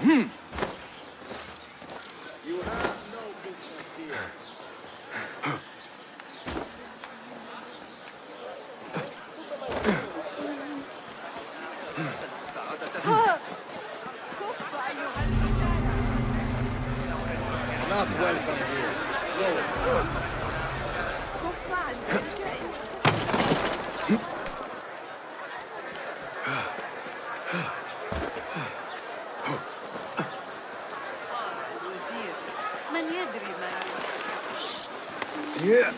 You have no business here. Not welcome here. Go. من يدري ما Yeah.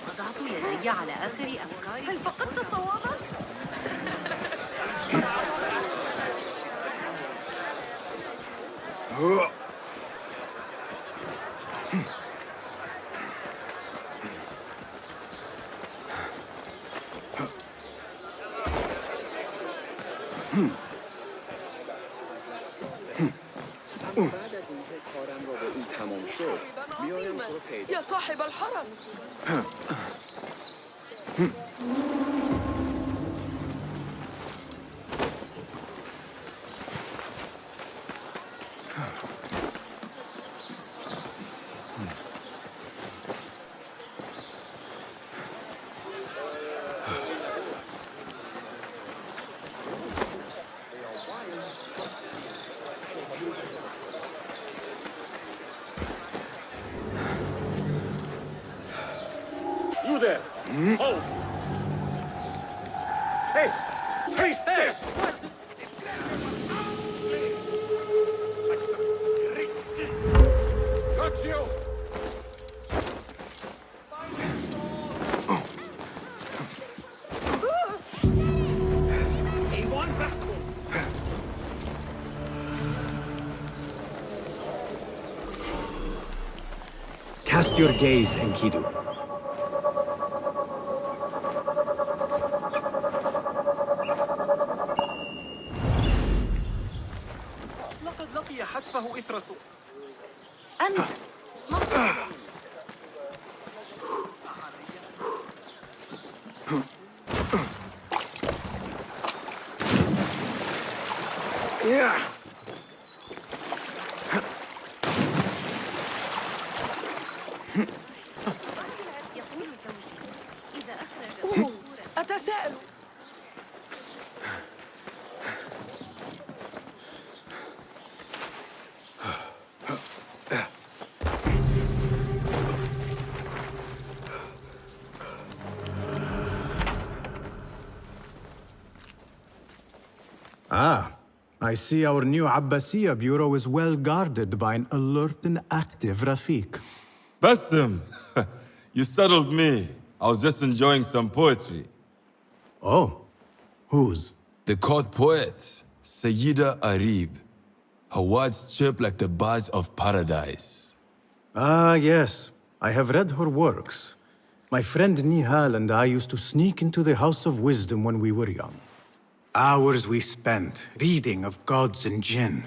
وضعت يدي على آخر أفكاري. هل فقدت صوابك؟ يا صاحب الحرس. You there! Hold! Hey! Face this! Got you! A1 vacuum! Cast your gaze, Enkidu. لقد لقي حتفه إثر سوء. أنت Yeah. يقول زوجي إذا أخرج أتساءل. Ah, I see our new Abbasiya bureau is well guarded by an alert and active Rafiq. Bassem, you startled me. I was just enjoying some poetry. Oh, whose? The court poet, Sayyida Arib. Her words chirp like the birds of paradise. Ah, yes. I have read her works. My friend Nihal and I used to sneak into the House of Wisdom when we were young. Hours we spent reading of gods and jinn.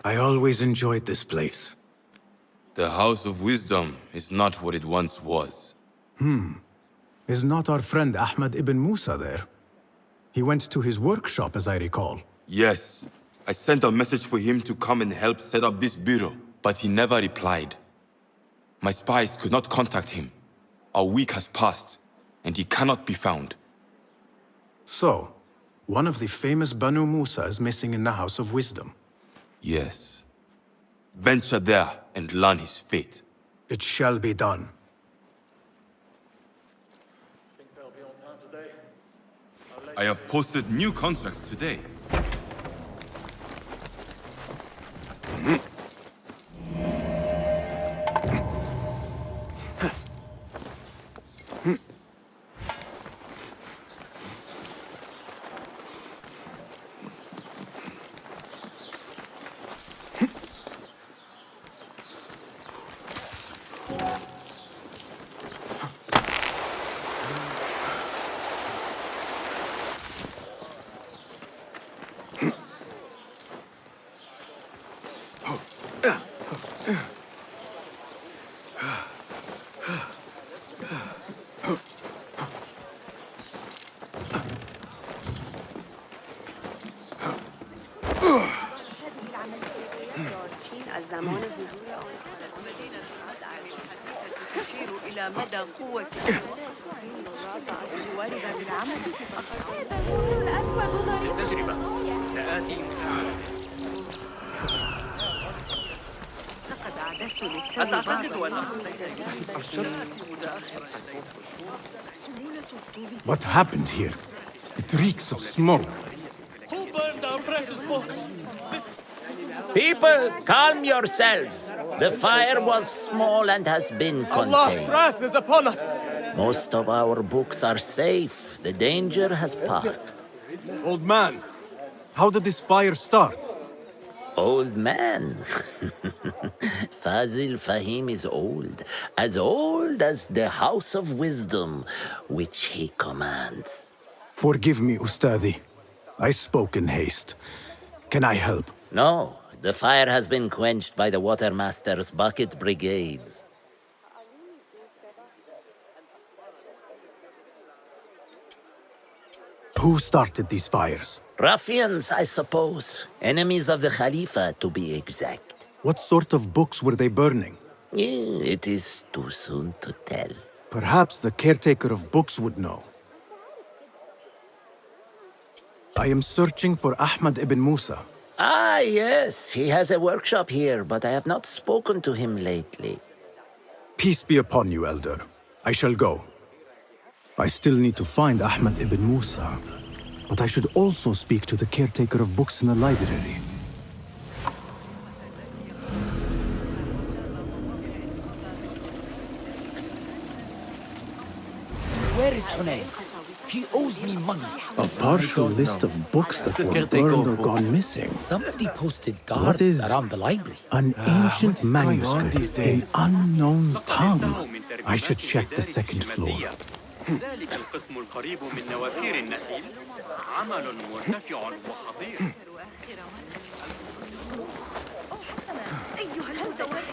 I always enjoyed this place. The House of Wisdom is not what it once was. Is not our friend Ahmad ibn Musa there? He went to his workshop, as I recall. Yes, I sent a message for him to come and help set up this bureau, but he never replied. My spies could not contact him. A week has passed, and he cannot be found. So, one of the famous Banu Musa is missing in the House of Wisdom. Yes. Venture there and learn his fate. It shall be done. Think they'll be on time today? I have posted new contracts today. تشير إلى مدى قوة الواردة بالعمل. هذا النور الأسود ظريف. تجربة. سآتي مساعدة. لقد أعددت للتو أتعتقد بعض أنه سآتي متأخرا. What happened here? It reeks of smoke. Who burned our precious books? People, calm yourselves. The fire was small and has been contained. wrath is upon us. Most of our books are safe. The danger has passed. Old man, how did this fire start? Old man. Fazil Fahim is old as the House of Wisdom, which he commands. Forgive me, Ustadi. I spoke in haste. Can I help? No, the fire has been quenched by the Watermaster's bucket brigades. Who started these fires? Ruffians, I suppose. Enemies of the Khalifa, to be exact. What sort of books were they burning? It is too soon to tell. Perhaps the caretaker of books would know. I am searching for Ahmad ibn Musa. Ah, yes, he has a workshop here, but I have not spoken to him lately. Peace be upon you, Elder. I shall go. I still need to find Ahmad ibn Musa, but I should also speak to the caretaker of books in the library. Where is Hunayn? He owes me money. A partial list of books that were burned or gone missing. Somebody posted What guards is around the library. an ancient manuscript in unknown tongue? I should check the second floor. ذلك القسم القريب من نوافير النخيل عمل مرتفع وخطير. أيها المتوحد.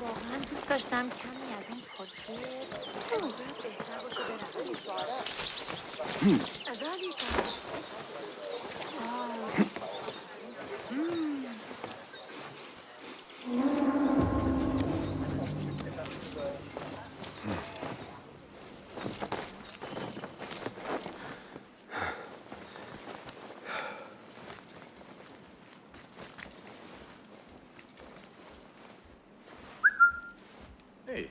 واقعاً دوست داشتم کمی از این Hey,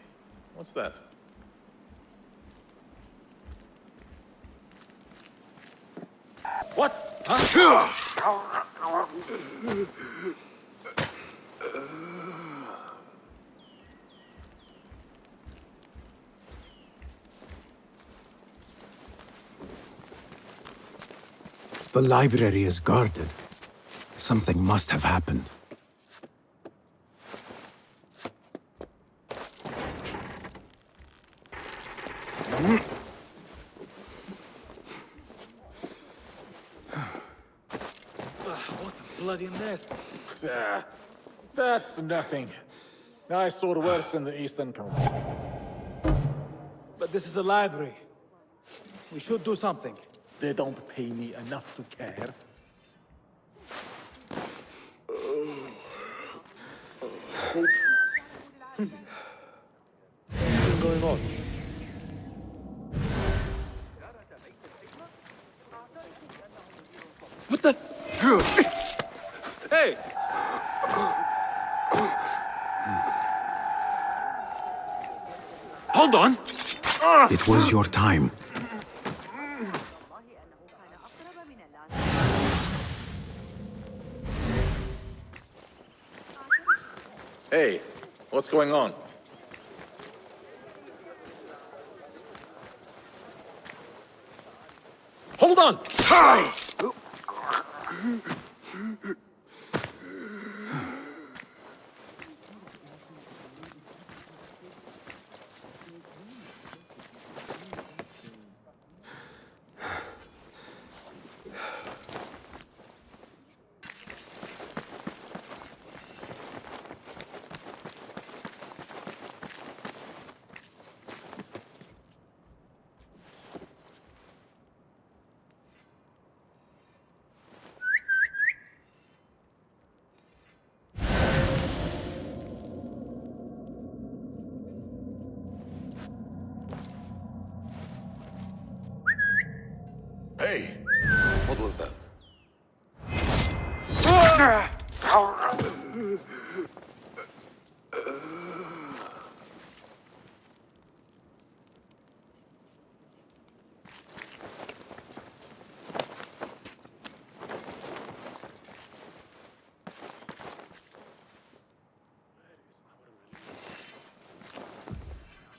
what's that? What? The library is guarded. Something must have happened. What a bloody mess. That's nothing. I saw worse in the Eastern Coast. But this is a library. We should do something. They don't pay me enough to care. What's going on? What the? Hey! Hold on! It was your time. Hey, what's going on? Hold on! What was that?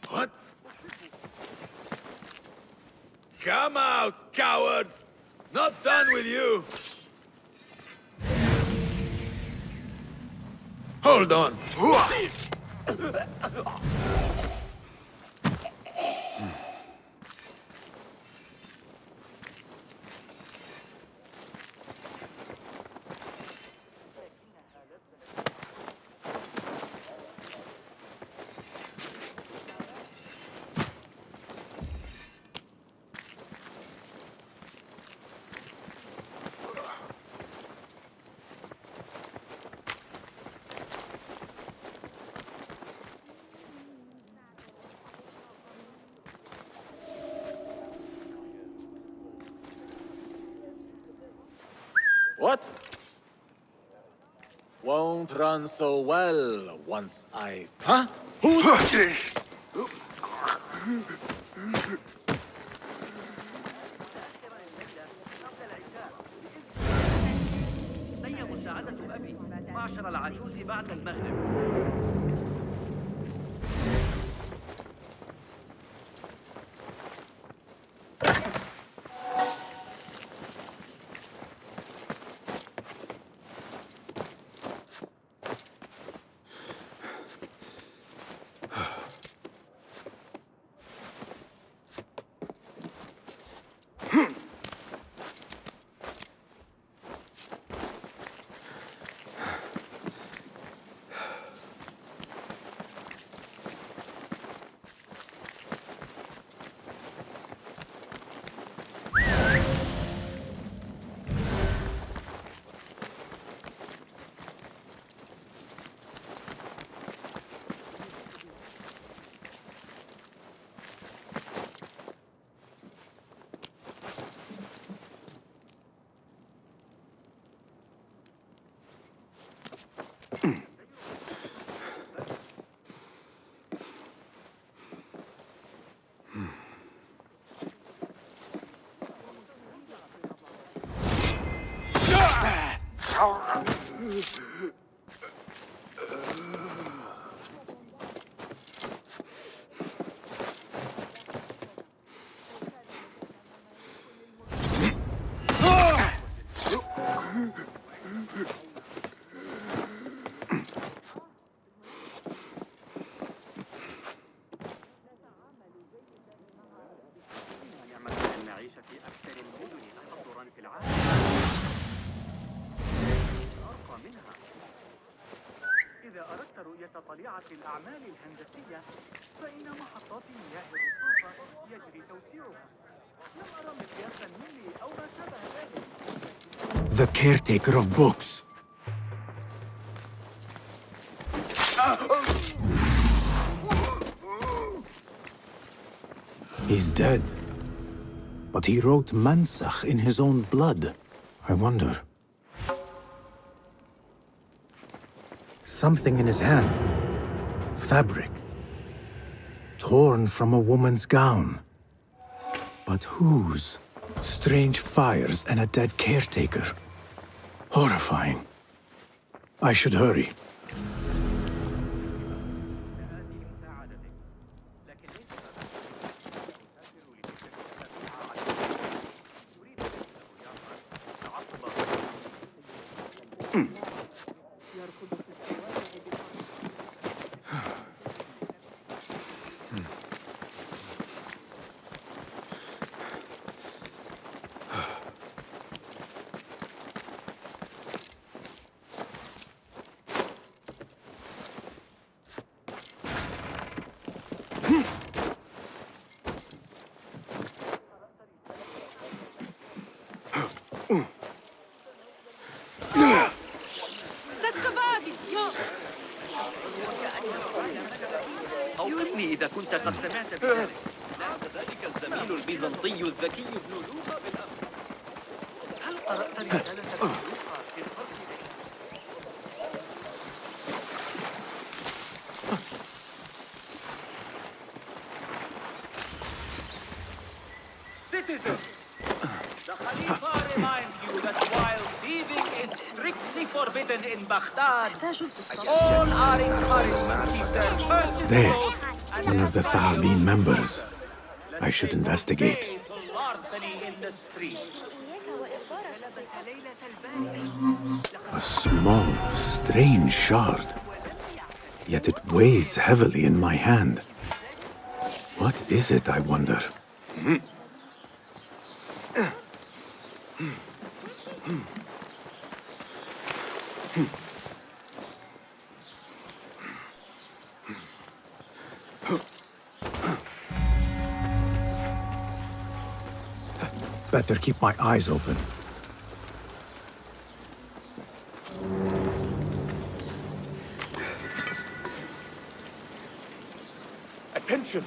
What? Come out, coward! Not done with you! Hold on! What? Won't run so well once I... Huh? Who's... هي مساعدة أبي معشر العجوز بعد المغرب. طليعة الأعمال الهندسية فإن محطات مياه الرصاصة يجري توسيعها. لم أرى مقياسا ملي أو ما شابه ذلك. The caretaker of books. He's dead. But he wrote Mansach in his own blood. I wonder. Something in his hand. Fabric. Torn from a woman's gown. But whose? Strange fires and a dead caretaker. Horrifying. I should hurry. أوقفني إذا كنت قد سمعت بذلك. ذلك الزميل البيزنطي الذكي ابن لوقا بالأمر. قرأت رسالة الخليقة في الفرق بين Citizens, the Khalifa reminds you that while thieving is strictly forbidden in Baghdad, all are encouraged to keep their purses There, close and one of the carry Thaabin on members. further. I should investigate. Let's say to larceny in the streets. إياك وإخبار شقيقتك. A small, strange shard. Yet it weighs heavily in my hand. What is it, I wonder? Better keep my eyes open. Attention!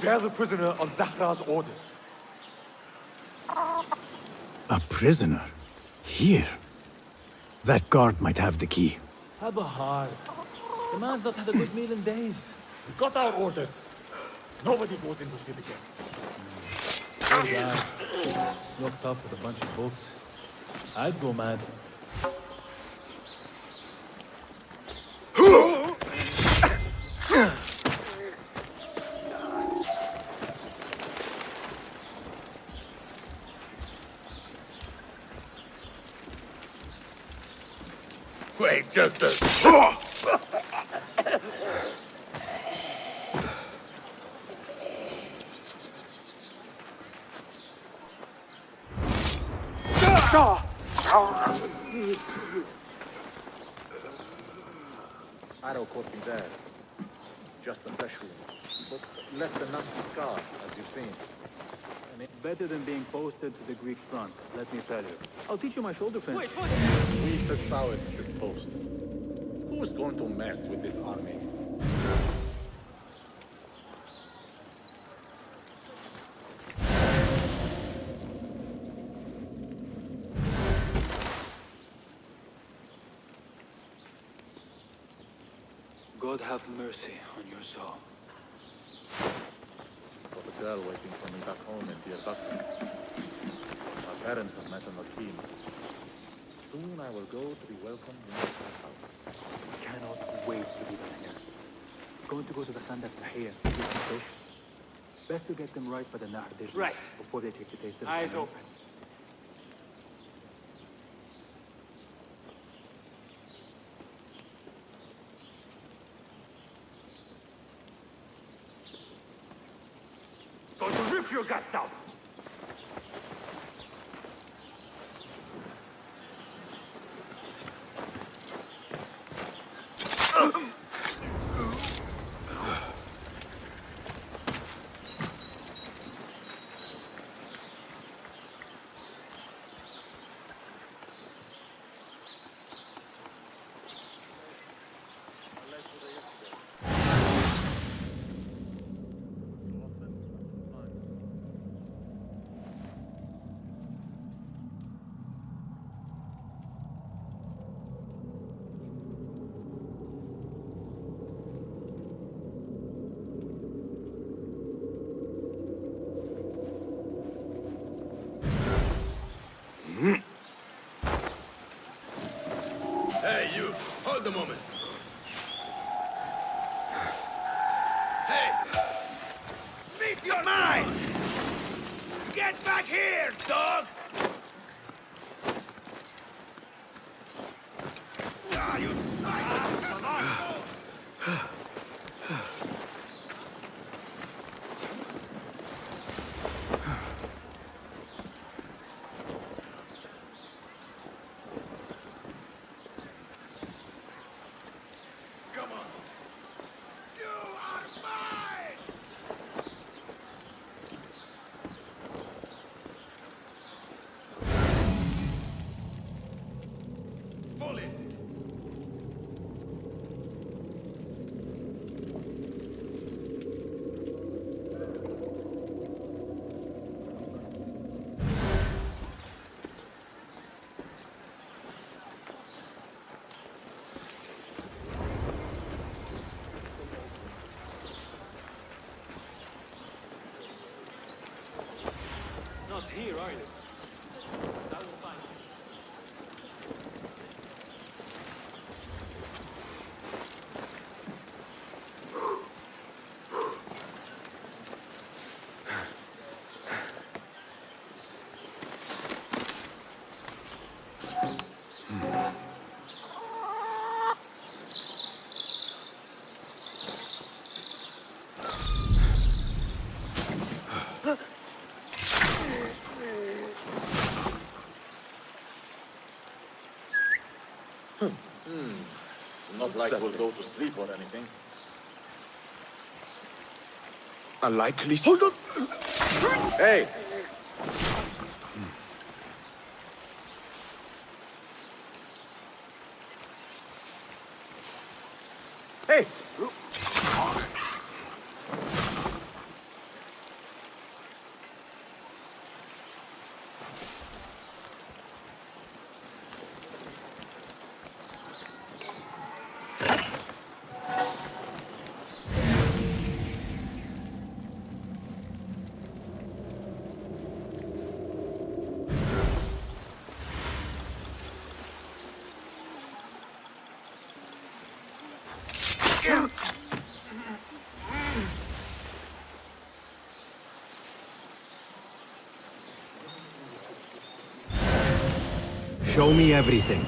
Bear the prisoner on Zahra's orders. A prisoner? Here? That guard might have the key. Have a heart. The man's not had a good meal in days. We got our orders. Nobody goes in to see the guest. Poor guy. Locked up with a bunch of books. I'd go mad. Wait, just a... Arrow caught me there. Just a fresh wound. But left a nasty scar, as you've seen. And it's better than being posted to the Greek front, let me tell you. I'll teach you my shoulder fence. Wait! We set out this post. Who is going to mess with this army? God have mercy on your soul. Got a girl waiting for me back home in Dear Doctor. My parents have met on the team. Soon I will go to be welcomed in my house. Cannot wait to be back here. Going to go to the Khandak Tahir. Best to get them right by the Nahr dish. Right. Before they take the taste of the Eyes famine. open. Going to rip your guts out. Hey, you! Hold a moment! Hey! Meet your mind! Get back here, dog! Ah, you... Come on! Come on! You are mine! Pull it! Not like we'll go to sleep or anything. A likely... Hold on! Hey! Hey! Show me everything.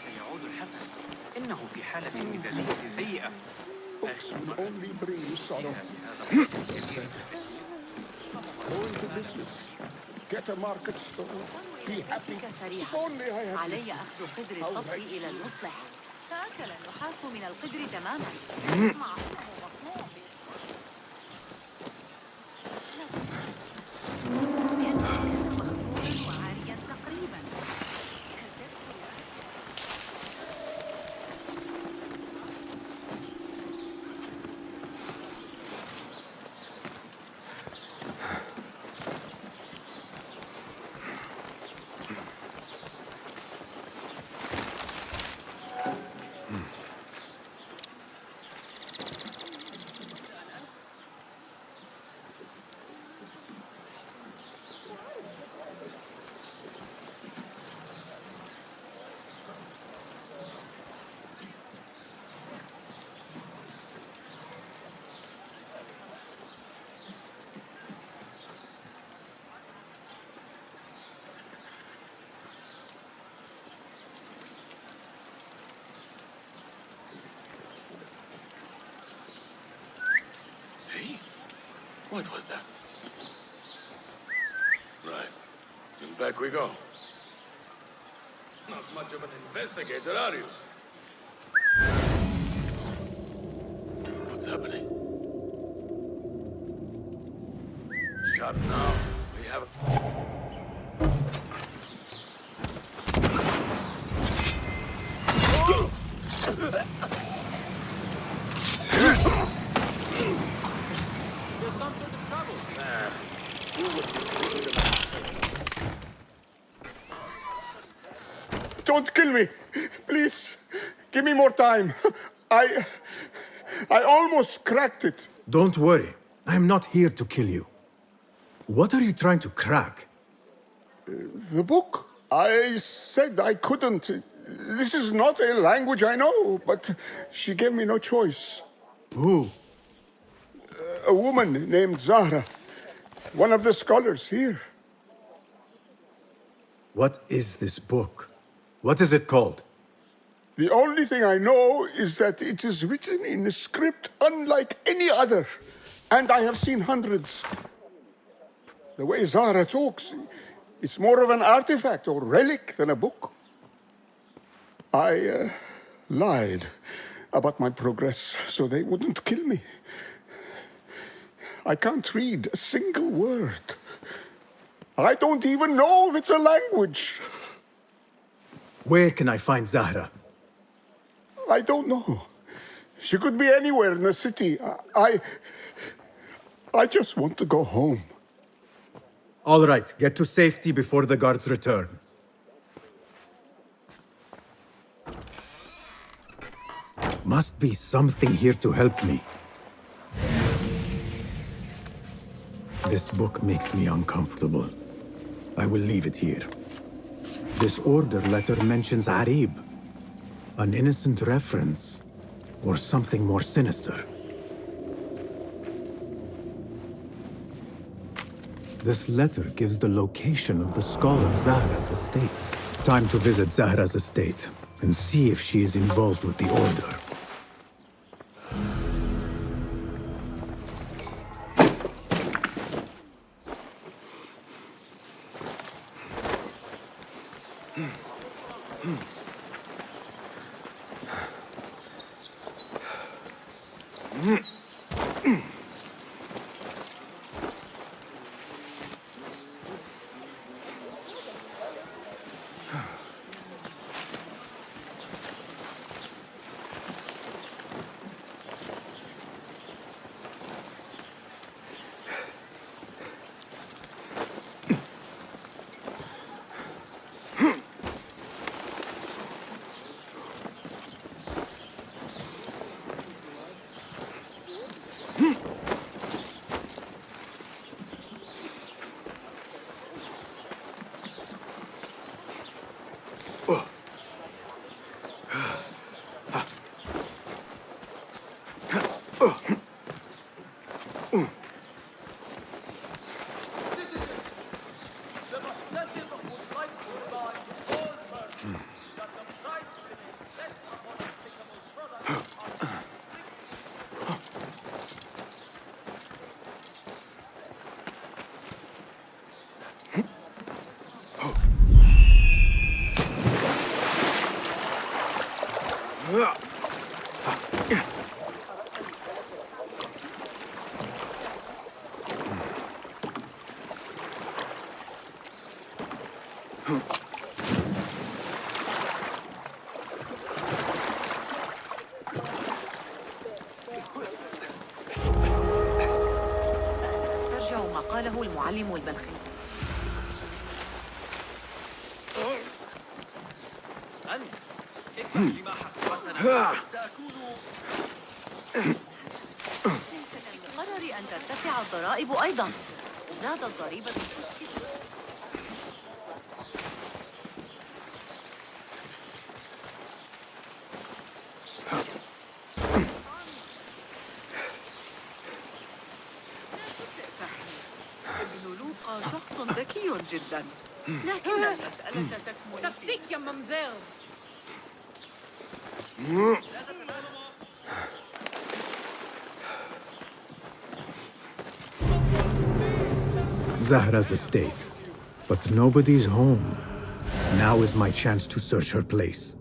سيعود الحسن. إنه في حالة مزاجية سيئة. Only bring you sorrow. Go into business. Get a market store. Be happy. If only I had علي أخذ قدر القطر إلى المصلح. تأكل النحاس من القدر تماما. مع أنه مصنوع مخبوء وعاريا تقريبا. What was that? Right. And back we go. Not much of an investigator, are you? What's happening? Shut now. We have... Don't kill me! Please! Give me more time. I almost cracked it. Don't worry. I'm not here to kill you. What are you trying to crack? The book? I said I couldn't. This is not a language I know, but she gave me no choice. Who? A woman named Zahra. One of the scholars here. What is this book? What is it called? The only thing I know is that it is written in a script unlike any other. And I have seen hundreds. The way Zahra talks, it's more of an artifact or relic than a book. I lied about my progress so they wouldn't kill me. I can't read a single word. I don't even know if it's a language. Where can I find Zahra? I don't know. She could be anywhere in the city. I just want to go home. All right, get to safety before the guards return. Must be something here to help me. This book makes me uncomfortable. I will leave it here. This order letter mentions Arib. An innocent reference, or something more sinister. This letter gives the location of the skull of Zahra's estate. Time to visit Zahra's estate and see if she is involved with the order. استرجع ما قاله المعلم البلخي. أنت افتح جماحك وسنعود. من القرار أن ترتفع الضرائب أيضا. زادت ضريبة ابن لوقا شخص ذكي جدا، لكن المسألة تكمن تفسيك يا ممزير. Zahra's estate. But nobody's home. Now is my chance to search her place.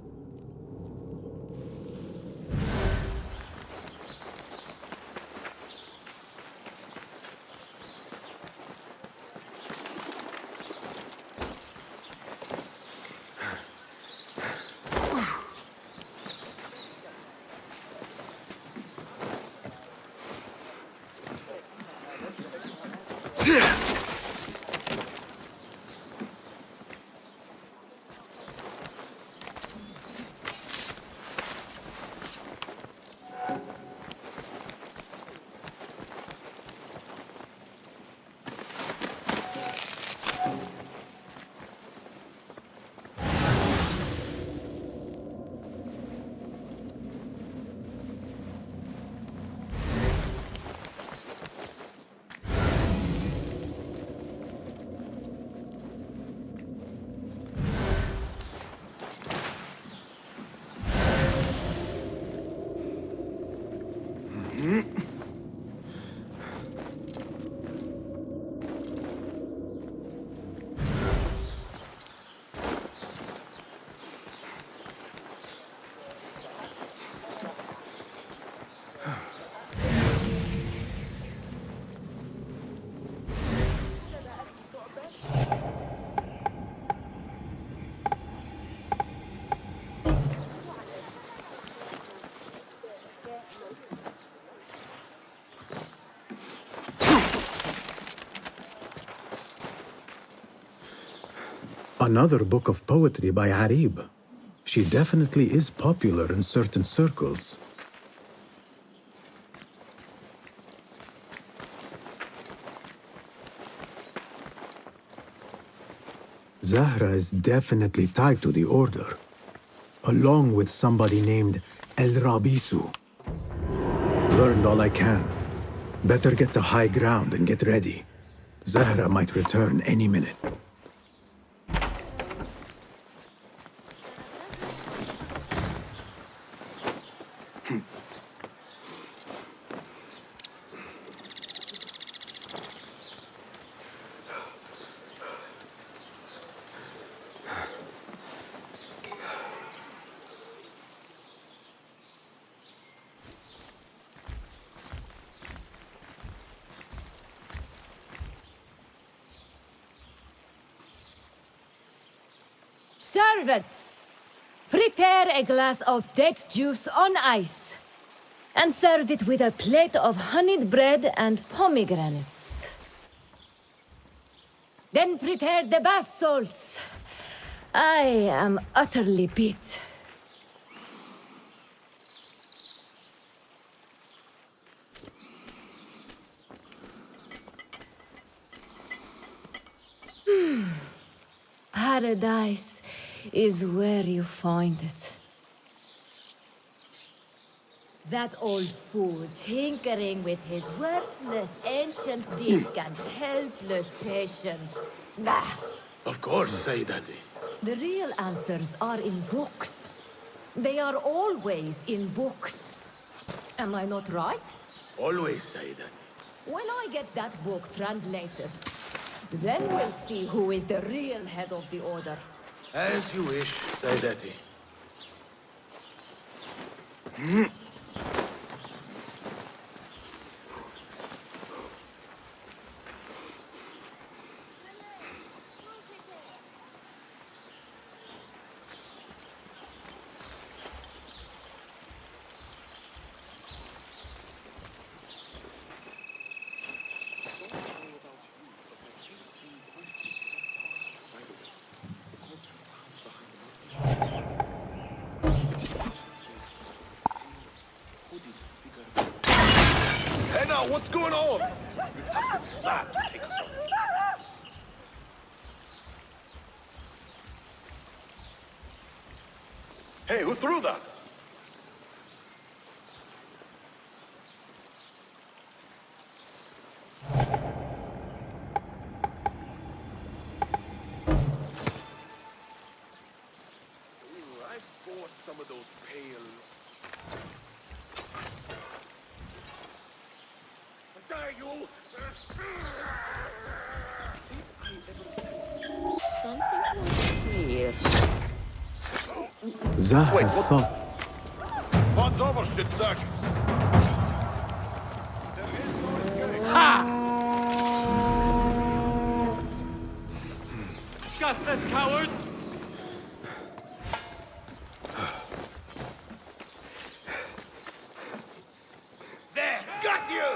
Another book of poetry by Arib. She definitely is popular in certain circles. Zahra is definitely tied to the Order, along with somebody named El Rabisu. Learned all I can. Better get to high ground and get ready. Zahra might return any minute. Servants, prepare a glass of date juice on ice, and serve it with a plate of honeyed bread and pomegranates. Then prepare the bath salts. I am utterly beat. Paradise is where you find it. That old fool tinkering with his worthless ancient disc and helpless patience. Nah. Of course, Sayyidati. The real answers are in books. They are always in books. Am I not right? Always, Sayyidati. When I get that book translated, then we'll see who is the real head of the Order. As you wish, Sayyidati. Hey now, what's going on? You have to plan to take us on. Hey, who threw that? I bought some of those pale... Dare you! Something was here. Zahra thought... Fun's over, shitsack! Gutless coward! There! Got you!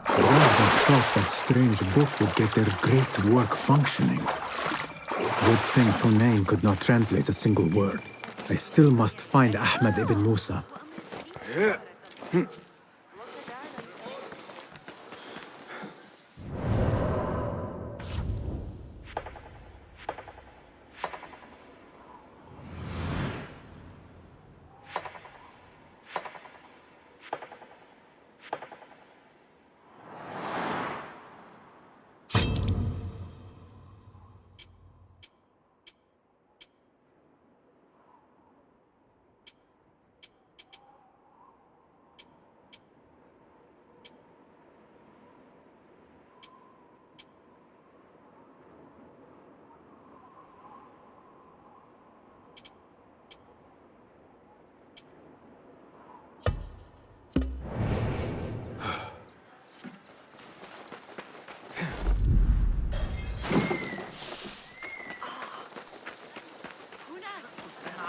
Ragnar thought that strange book would get their great work functioning. Good thing Hunayn could not translate a single word. I still must find Ahmed ibn Musa.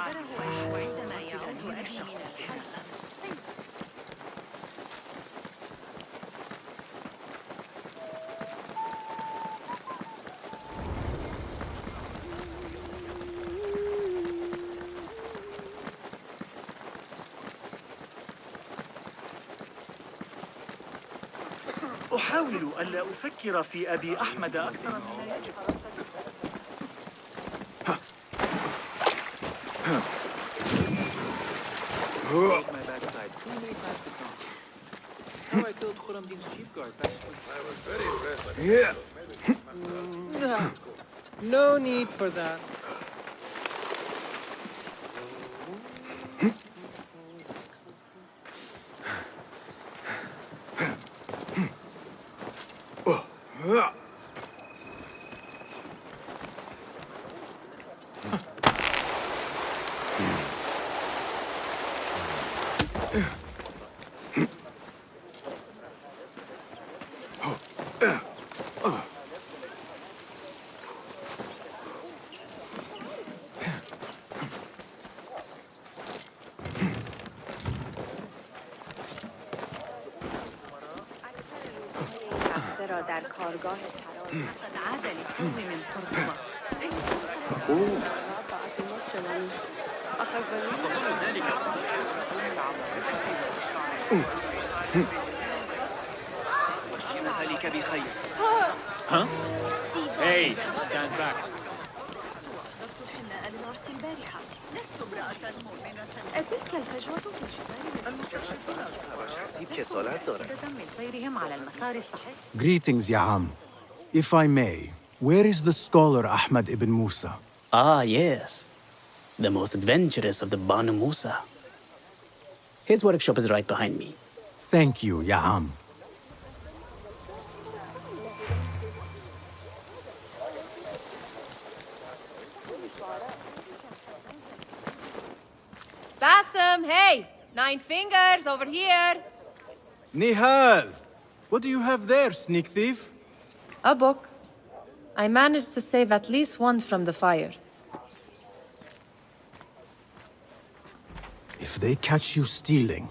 وعندما يعود الشخص أحاول ألا أفكر في أبي أحمد أكثر مما يجب. My backside. Too many times to count. How I killed Khurramdin's chief guard back I was very impressed. No need for that. در کارگاه قد عاد للتو من قرطبة. ذلك بخير. ها؟ Hey, stand back. تلك الفجوة في سيرهم على المسار الصحيح. Greetings, Ya'am. If I may, where is the scholar Ahmad ibn Musa? Ah, yes. The most adventurous of the Banu Musa. His workshop is right behind me. Thank you, Ya'am. Bassem, hey! 9 fingers, over here! Nihal! What do you have there, sneak thief? A book. I managed to save at least one from the fire. If they catch you stealing...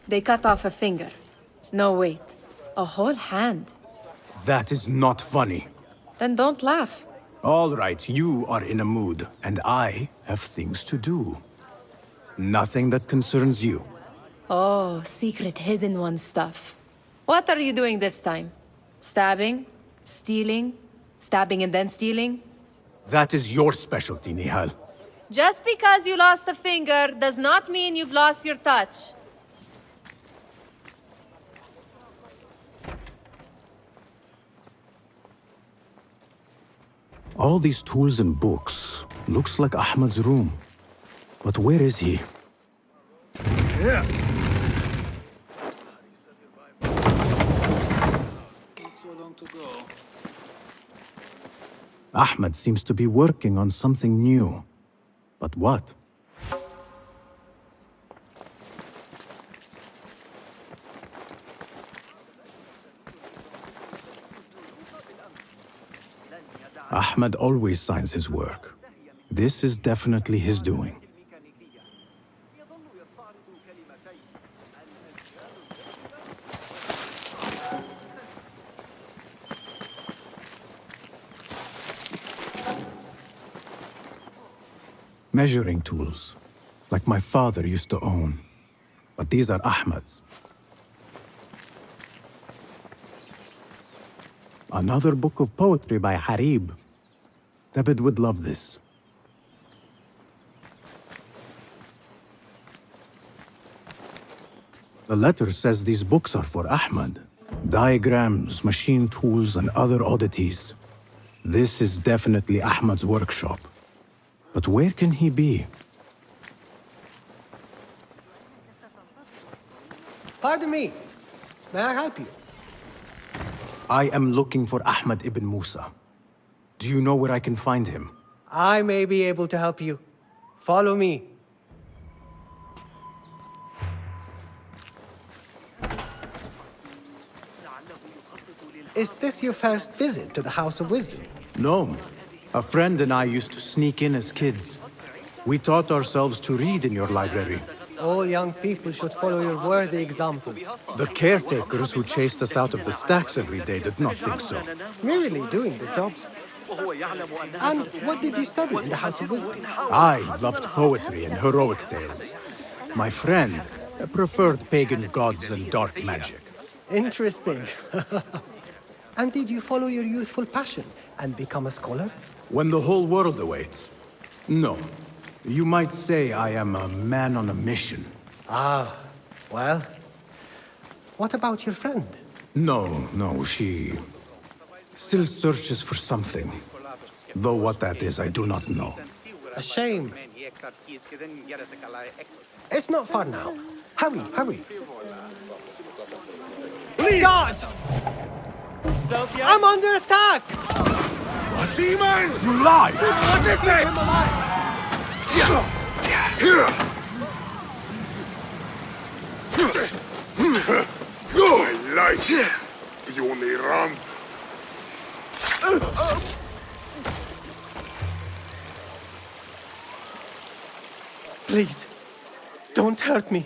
They cut off a finger. No, wait. A whole hand. That is not funny. Then don't laugh. All right, you are in a mood, and I have things to do. Nothing that concerns you. Oh, secret hidden one stuff. What are you doing this time? Stabbing? Stealing? Stabbing and then stealing? That is your specialty, Nihal. Just because you lost a finger does not mean you've lost your touch. All these tools and books. Looks like Ahmad's room. But where is he? Not so long to go. Ahmad seems to be working on something new. But what? Ahmad always signs his work. This is definitely his doing. Measuring tools, like my father used to own. But these are Ahmad's. Another book of poetry by Harib. David would love this. The letter says these books are for Ahmad. Diagrams, machine tools, and other oddities. This is definitely Ahmad's workshop. But where can he be? Pardon me. May I help you? I am looking for Ahmad ibn Musa. Do you know where I can find him? I may be able to help you. Follow me. Is this your first visit to the House of Wisdom? No. A friend and I used to sneak in as kids. We taught ourselves to read in your library. All young people should follow your worthy example. The caretakers who chased us out of the stacks every day did not think so. Merely doing the jobs. And what did you study in the House of Wisdom? I loved poetry and heroic tales. My friend preferred pagan gods and dark magic. Interesting. And did you follow your youthful passion and become a scholar? When the whole world awaits. No. You might say I am a man on a mission. Ah, well. What about your friend? No, she still searches for something. Though what that is, I do not know. A shame. It's not far now. Hurry. Please. God! I'm under attack! What? Demon! You lie! What is this? Him alive! I like the only run. Please, don't hurt me.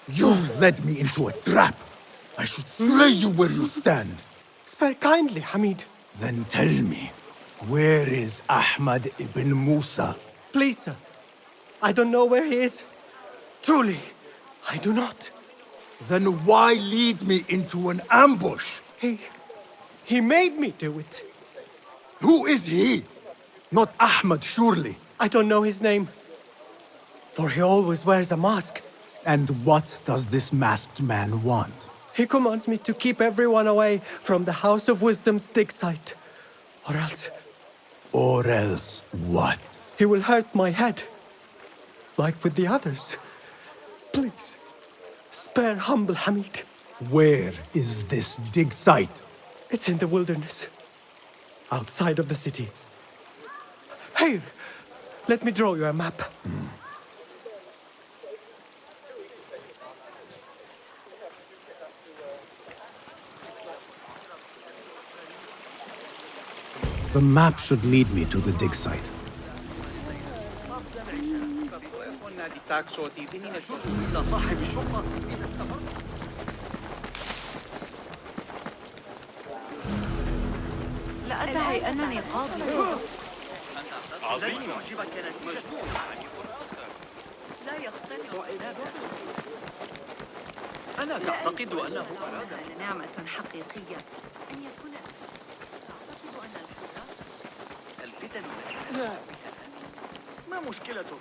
You led me into a trap. I should slay you where you stand. Spare kindly, Hamid. Then tell me, where is Ahmad ibn Musa? Please, sir. I don't know where he is. Truly, I do not. Then why lead me into an ambush? He made me do it. Who is he? Not Ahmad, surely. I don't know his name. For he always wears a mask. And what does this masked man want? He commands me to keep everyone away from the House of Wisdom's dig site. Or else... Or else what? He will hurt my head. Like with the others. Please, spare humble Hamid. Where is this dig site? It's in the wilderness. Outside of the city. Here, let me draw you a map. The map should lead me to the dig site. لا أدعي أنني قاضي. عظيم. لا يقتنع. أنا تعتقد أنه نعمة حقيقية أن يكون أعتقد أن الفتن لا. ما مشكلته؟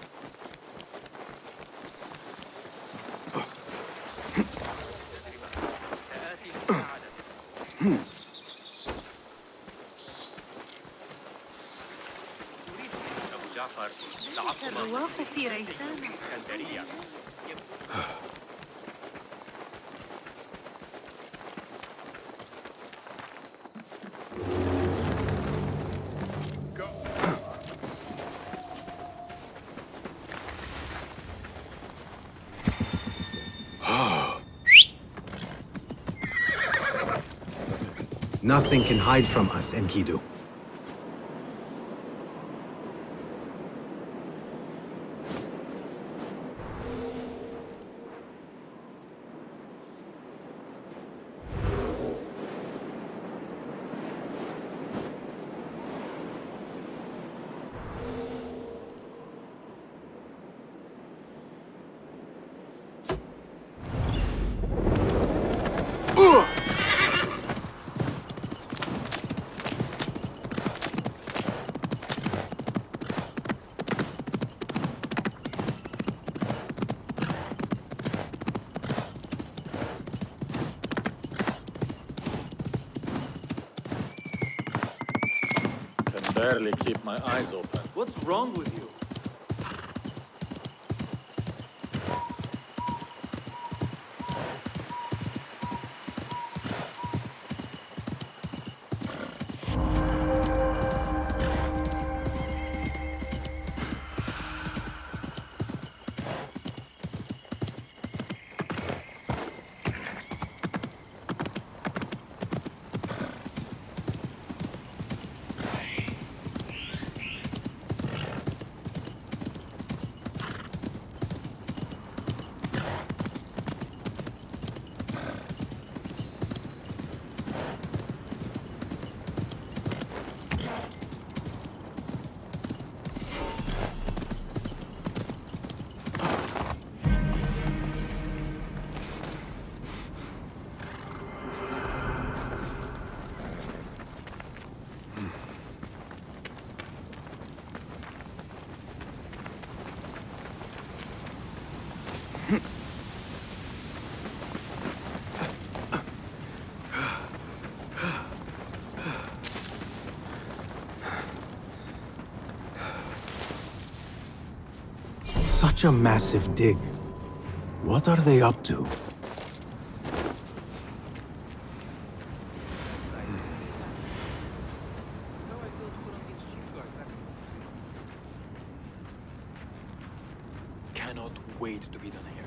الرواق في ريسان. Nothing can hide from us, Enkidu. Barely keep my eyes open. What's wrong with you? Such a massive dig. What are they up to? Cannot wait to be done here.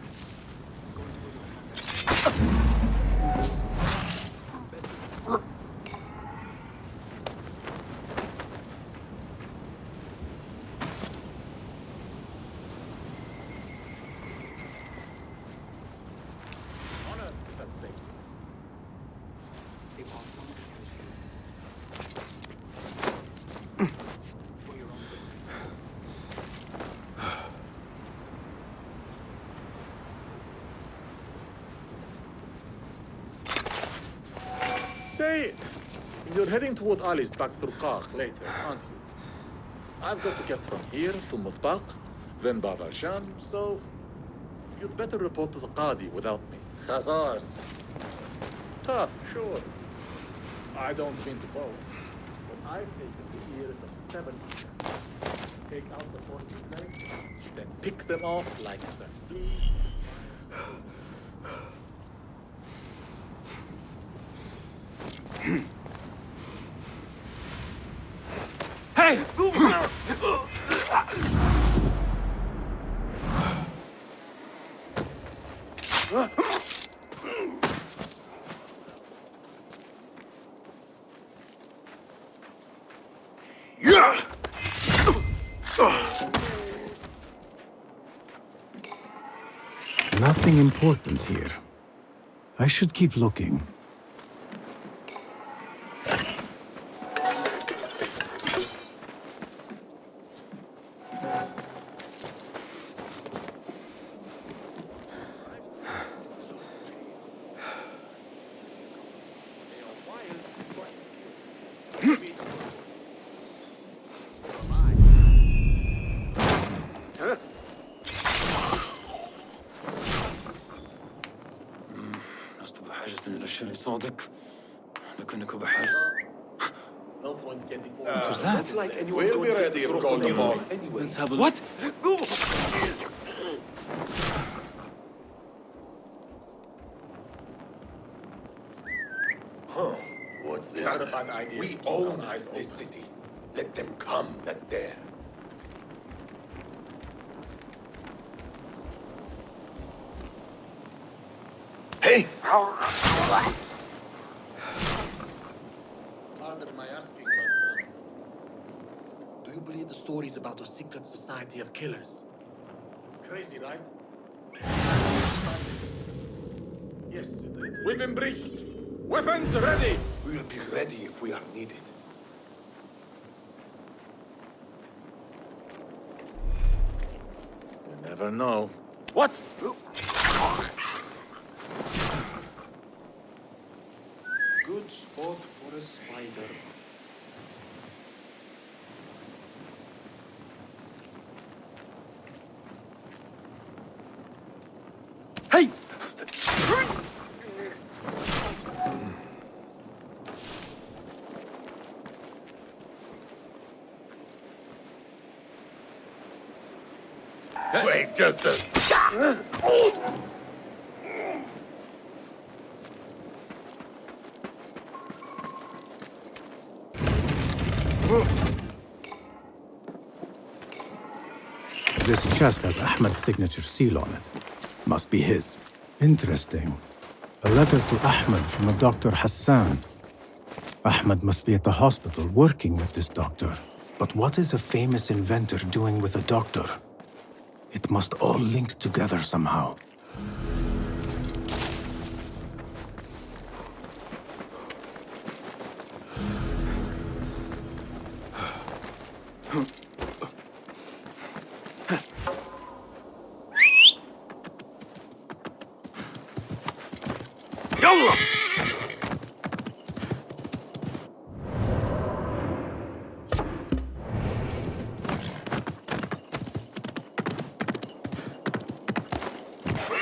Say, you're heading toward Ali's back through Qaq later, aren't you? I've got to get from here to Mutbaq, then Bab al-Sham, so you'd better report to the Qadi without me. Khazars. Tough, sure. I don't mean to boast, but I've taken the ears of 7 people. Take out the 40 legs, then pick them off like the fleas. Hey! Nothing important here. I should keep looking. لست بحاجة إلى الشر صادق لكنك بحاجة. No point getting Who's that? We'll be ready if Goldie Hawn. Let's have a look. What? Huh. What's this? Not a bad idea. We own this city. Let them come that dare. Hey! Pardon my asking, but do you believe the stories about a secret society of killers? Crazy, right? Yes, We've been breached. Weapons ready. We'll be ready if we are needed. You never know. What? Good spot for a spider. Hey! Wait just a... This chest has Ahmed's signature seal on it. Must be his. Interesting. A letter to Ahmed from a Dr. Hassan. Ahmed must be at the hospital working with this doctor. But what is a famous inventor doing with a doctor? It must all link together somehow. يلا!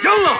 يلا!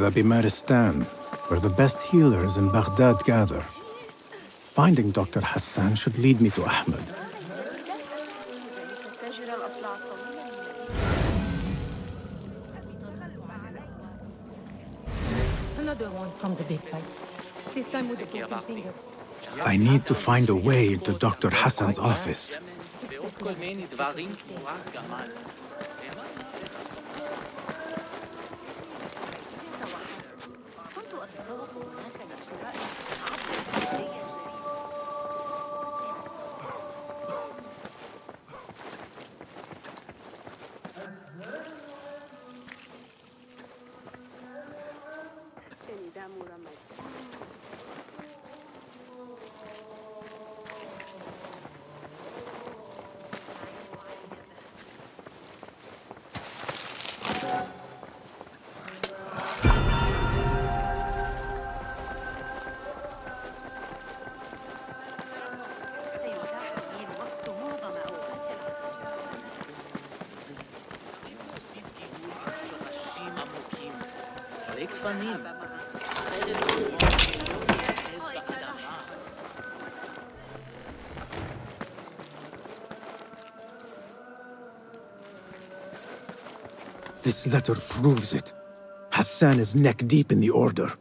the Bimaristan, where the best healers in Baghdad gather. Finding Dr. Hassan should lead me to Ahmed. Another one from the big side. This time with the broken finger. I need to find a way into Dr. Hassan's office. This letter proves it. Hassan is neck deep in the order.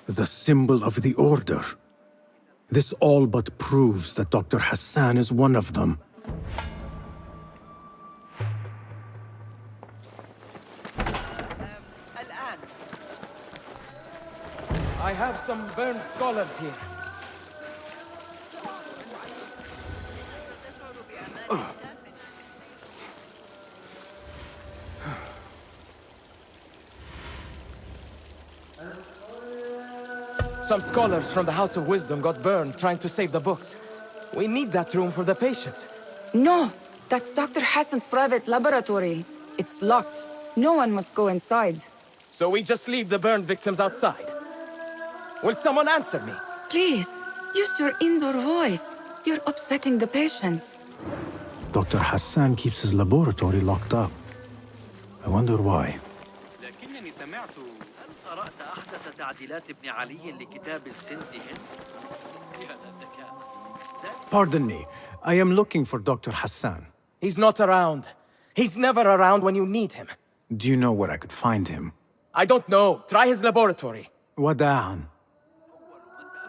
The symbol of the order. This all but proves that Dr. Hassan is one of them. I have some burned scholars here. Some scholars from the House of Wisdom got burned trying to save the books. We need that room for the patients. No, that's Dr. Hassan's private laboratory. It's locked. No one must go inside. So we just leave the burned victims outside. Will someone answer me? Please, use your indoor voice. You're upsetting the patients. Dr. Hassan keeps his laboratory locked up. I wonder why. لكنني سمعت هل قرأت أحدث تعديلات ابن علي لكتاب السنتهم؟ يا للذكاء. Pardon me. I am looking for Dr. Hassan. He's not around. He's never around when you need him. Do you know where I could find him? I don't know. Try his laboratory. وداعاً.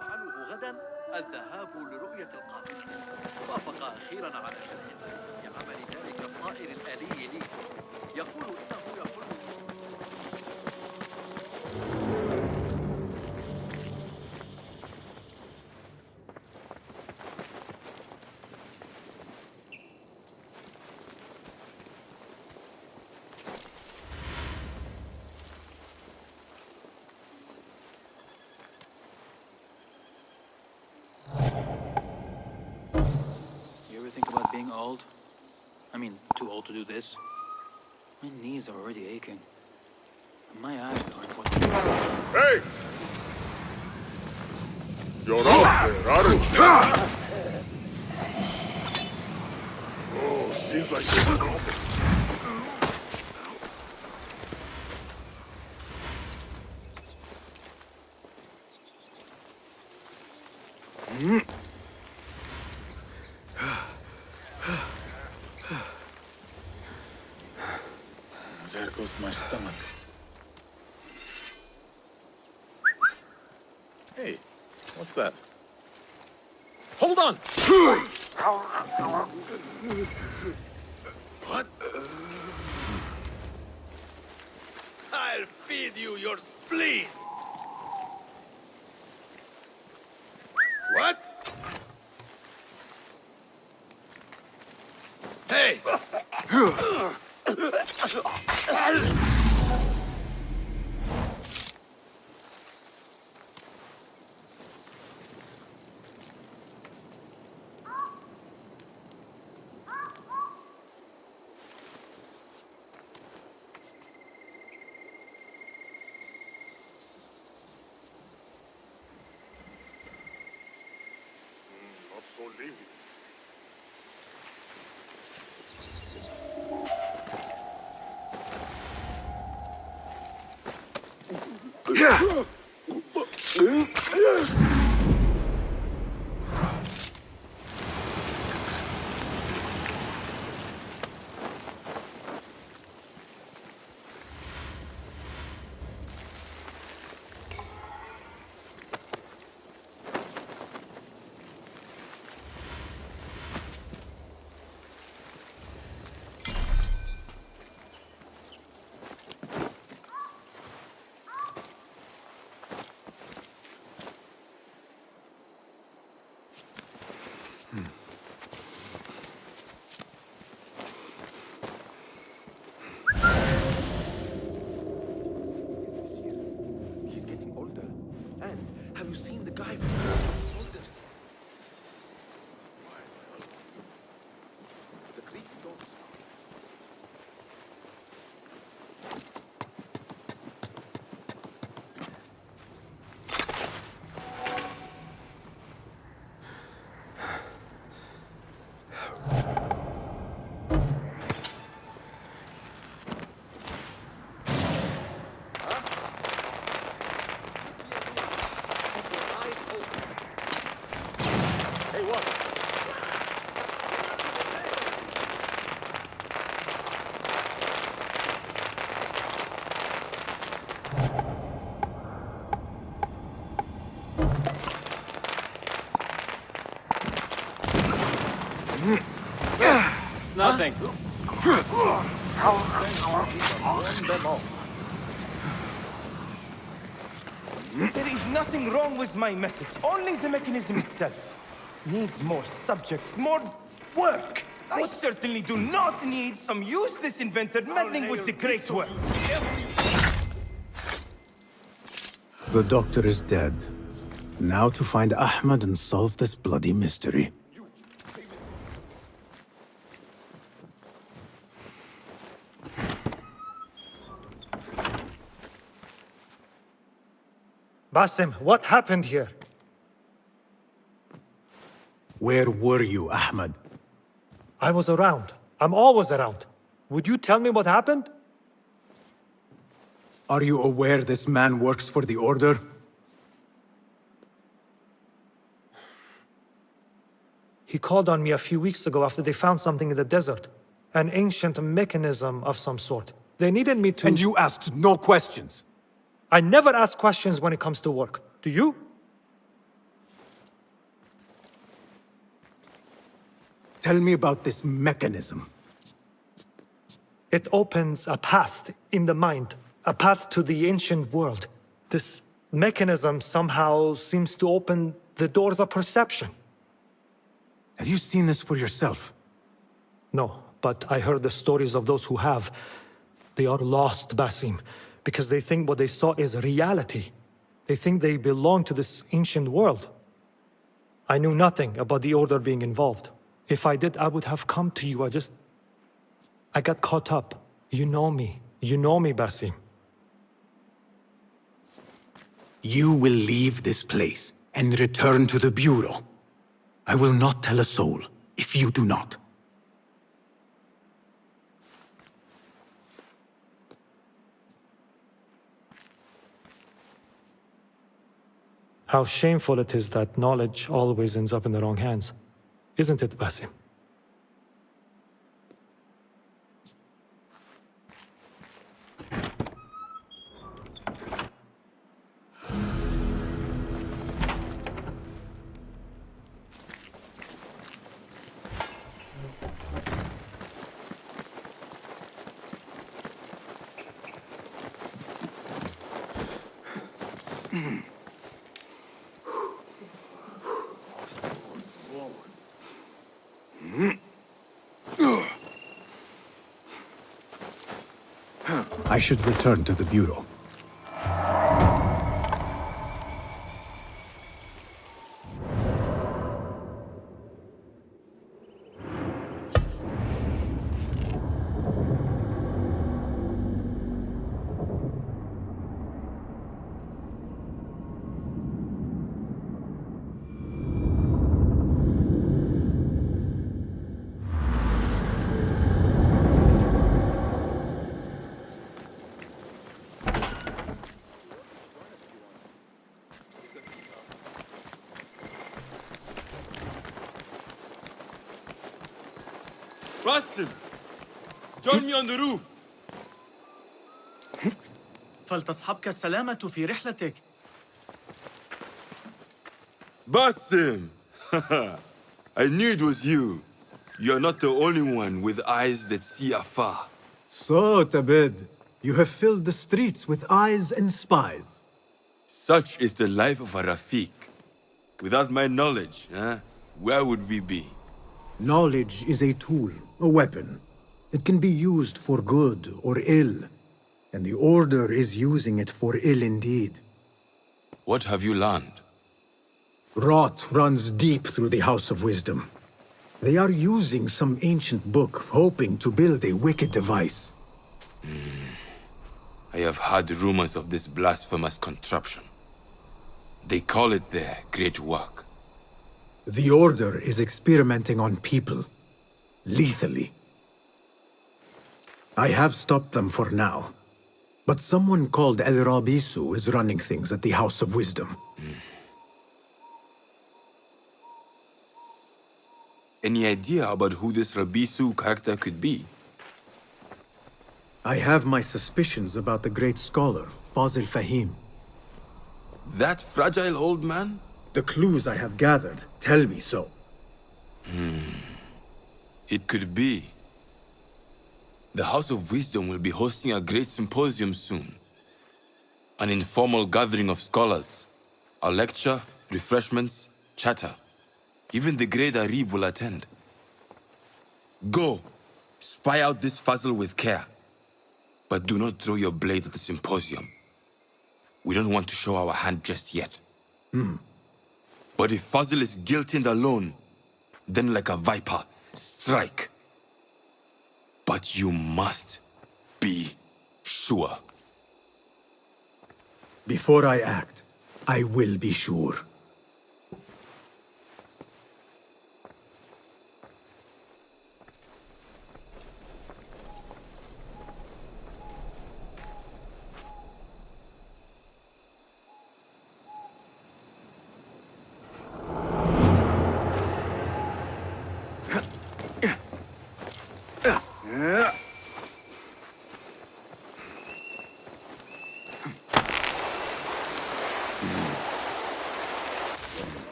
أفعله غدا الذهاب لرؤية القاصر. وافق أخيرا على شرح لعمل ذلك الطائر الآلي لي. يقول إنه يحل. About being old? I mean, too old to do this. My knees are already aching. And my eyes aren't what... Hey! You're out there, aren't you? Oh, seems like you're coughing. There goes my stomach. Hey, what's that? Hold on! What? I'll feed you your spleen! What? Hey! He's getting older. And have you seen the guy from the soldiers? The Greek dogs. Hey, what? Nothing. There is nothing wrong with my message, only the mechanism itself. Needs more subjects, more work. I certainly do not need some useless inventor meddling with the great work. The doctor is dead. Now to find Ahmed and solve this bloody mystery. Basim, what happened here? Where were you, Ahmed? I was around. I'm always around. Would you tell me what happened? Are you aware this man works for the Order? He called on me a few weeks ago after they found something in the desert. An ancient mechanism of some sort. They needed me to... And you asked no questions? I never ask questions when it comes to work. Do you? Tell me about this mechanism. It opens a path in the mind. A path to the ancient world. This mechanism somehow seems to open the doors of perception. Have you seen this for yourself? No, but I heard the stories of those who have. They are lost, Basim, because they think what they saw is reality. They think they belong to this ancient world. I knew nothing about the Order being involved. If I did, I would have come to you. I got caught up. You know me. You know me, Basim. You will leave this place and return to the Bureau. I will not tell a soul if you do not. How shameful it is that knowledge always ends up in the wrong hands. Isn't it, Basim? I should return to the Bureau. Basim! Join me on the roof! فلتصحبك السلامة في رحلتك. Basim! I knew it was you. You're not the only one with eyes that see afar. So, Tabid, you have filled the streets with eyes and spies. Such is the life of a Rafiq. Without my knowledge, where would we be? Knowledge is a tool, a weapon. It can be used for good or ill. And the Order is using it for ill indeed. What have you learned? Rot runs deep through the House of Wisdom. They are using some ancient book, hoping to build a wicked device. I have heard rumors of this blasphemous contraption. They call it their great work. The Order is experimenting on people. Lethally. I have stopped them for now. But someone called El Rabisu is running things at the House of Wisdom. Any idea about who this Rabisu character could be? I have my suspicions about the great scholar, Fazil Fahim. That fragile old man? The clues I have gathered tell me so. It could be. The House of Wisdom will be hosting a great symposium soon. An informal gathering of scholars. A lecture, refreshments, chatter. Even the great Arib will attend. Go, spy out this Fazil with care. But do not throw your blade at the symposium. We don't want to show our hand just yet. But if Fazil is guilty and alone, then like a viper, strike. But you must be sure. Before I act, I will be sure.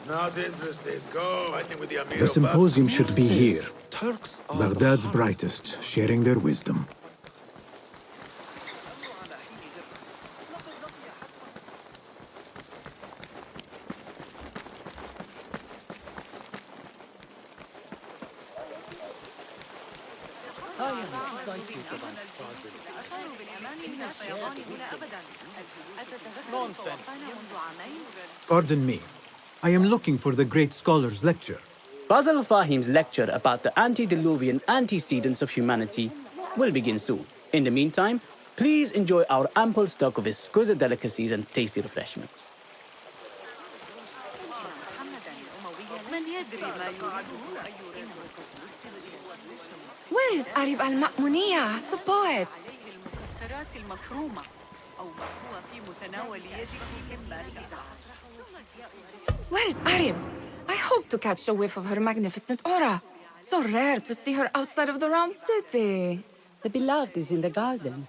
Not interested. Go. I think with the Amir. The symposium should be here. Baghdad's brightest, sharing their wisdom. Pardon me. I am looking for the great scholar's lecture. Fazl Fahim's lecture about the antediluvian antecedents of humanity will begin soon. In the meantime, please enjoy our ample stock of exquisite delicacies and tasty refreshments. Where is Arib al-Ma'muniya, the poet? Where is Arib? I hope to catch a whiff of her magnificent aura. So rare to see her outside of the round city. The beloved is in the garden,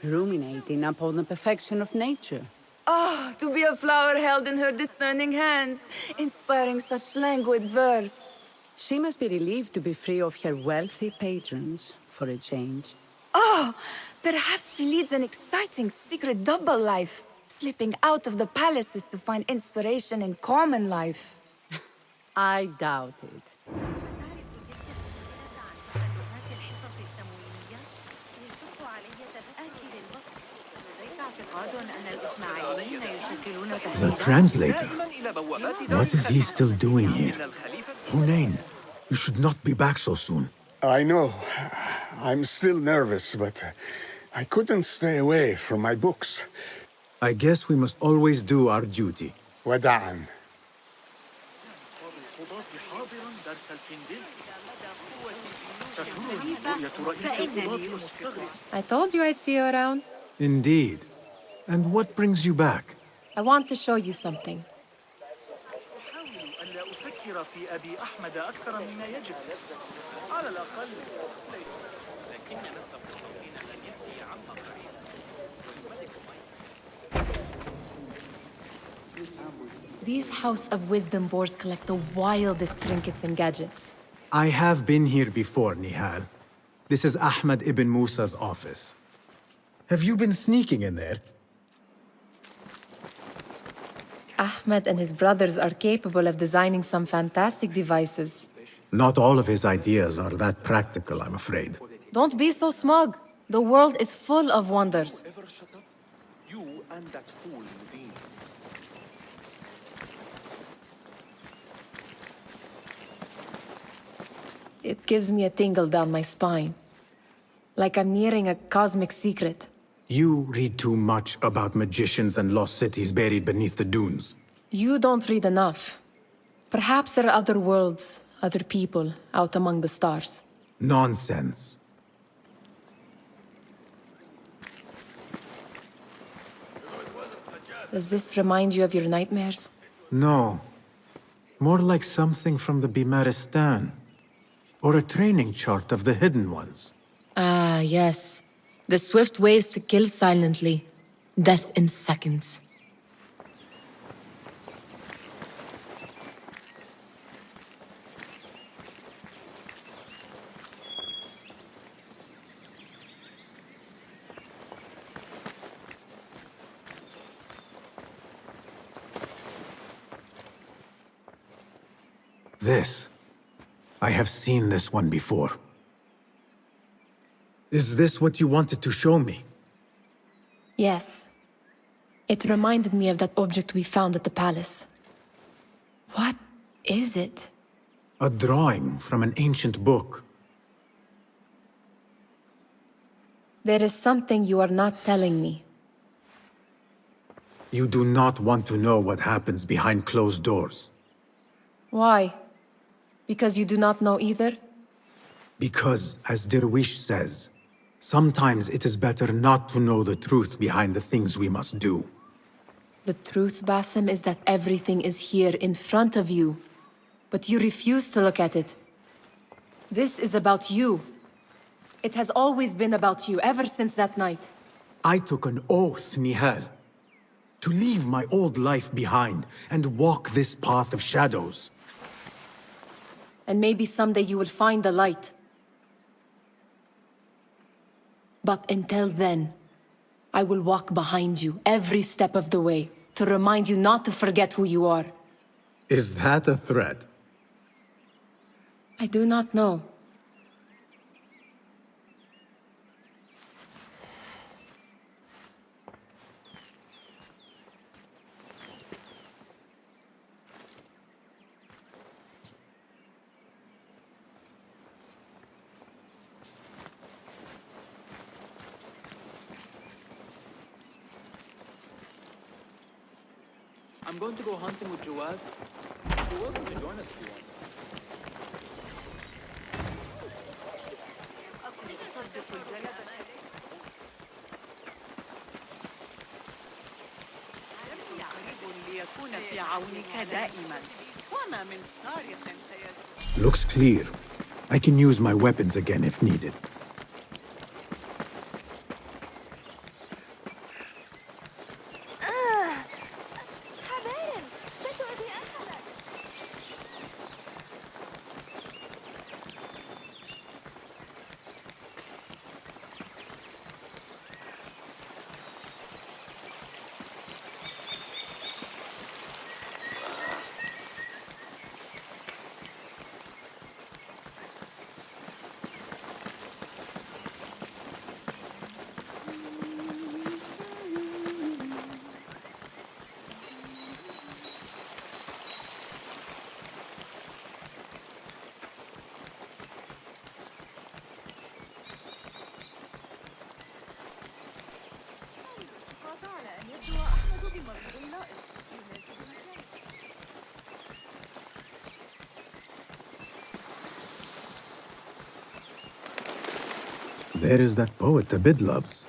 ruminating upon the perfection of nature. Oh, to be a flower held in her discerning hands, inspiring such languid verse. She must be relieved to be free of her wealthy patrons for a change. Oh, perhaps she leads an exciting secret double life, slipping out of the palaces to find inspiration in common life. I doubt it. The translator? What is he still doing here? Hunain, you should not be back so soon. I know. I'm still nervous, but I couldn't stay away from my books. I guess we must always do our duty. وداعا. I told you I'd see you around. Indeed. And what brings you back? I want to show you something. These House of Wisdom boars collect the wildest trinkets and gadgets. I have been here before, Nihal. This is Ahmed ibn Musa's office. Have you been sneaking in there? Ahmed and his brothers are capable of designing some fantastic devices. Not all of his ideas are that practical, I'm afraid. Don't be so smug. The world is full of wonders. You and that fool, Mudin. It gives me a tingle down my spine. Like I'm nearing a cosmic secret. You read too much about magicians and lost cities buried beneath the dunes. You don't read enough. Perhaps there are other worlds, other people, out among the stars. Nonsense. Does this remind you of your nightmares? No. More like something from the Bimaristan. Or a training chart of the Hidden Ones. Ah, yes. The swift ways to kill silently. Death in seconds. This. I have seen this one before. Is this what you wanted to show me? Yes. It reminded me of that object we found at the palace. What is it? A drawing from an ancient book. There is something you are not telling me. You do not want to know what happens behind closed doors. Why? Because you do not know either? Because, as Derwish says, sometimes it is better not to know the truth behind the things we must do. The truth, Basim, is that everything is here in front of you. But you refuse to look at it. This is about you. It has always been about you, ever since that night. I took an oath, Nihal, to leave my old life behind and walk this path of shadows. And maybe someday you will find the light. But until then, I will walk behind you every step of the way to remind you not to forget who you are. Is that a threat? I do not know. I'm going to go hunting with Jawad. You're welcome to join us if you want. Looks clear. I can use my weapons again if needed. There is that poet Abid loves,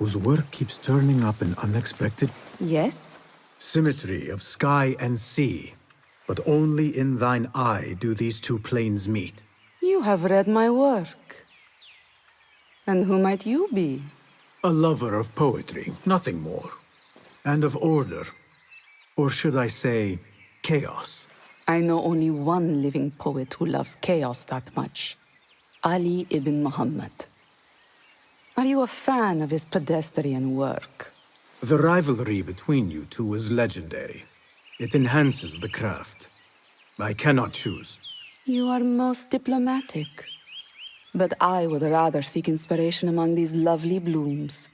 whose work keeps turning up in unexpected... Yes? Symmetry of sky and sea. But only in thine eye do these two planes meet. You have read my work. And who might you be? A lover of poetry, nothing more. And of order. Or should I say, chaos. I know only one living poet who loves chaos that much. Ali ibn Muhammad. Are you a fan of his pedestrian work? The rivalry between you two is legendary. It enhances the craft. I cannot choose. You are most diplomatic. But I would rather seek inspiration among these lovely blooms.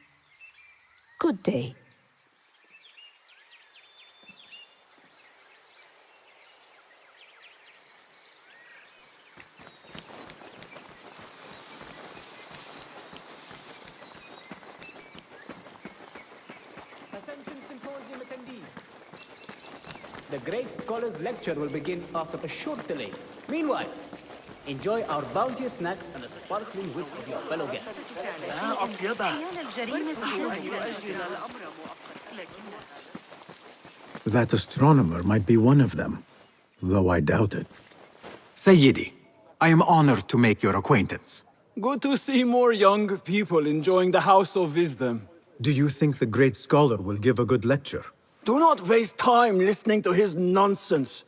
Good day. Attention symposium attendees. The great scholar's lecture will begin after a short delay. Meanwhile, enjoy our bounteous snacks and a sparkling wit of your fellow guests. That astronomer might be one of them, though I doubt it. Sayyidi, I am honored to make your acquaintance. Good to see more young people enjoying the House of Wisdom. Do you think the great scholar will give a good lecture? Do not waste time listening to his nonsense.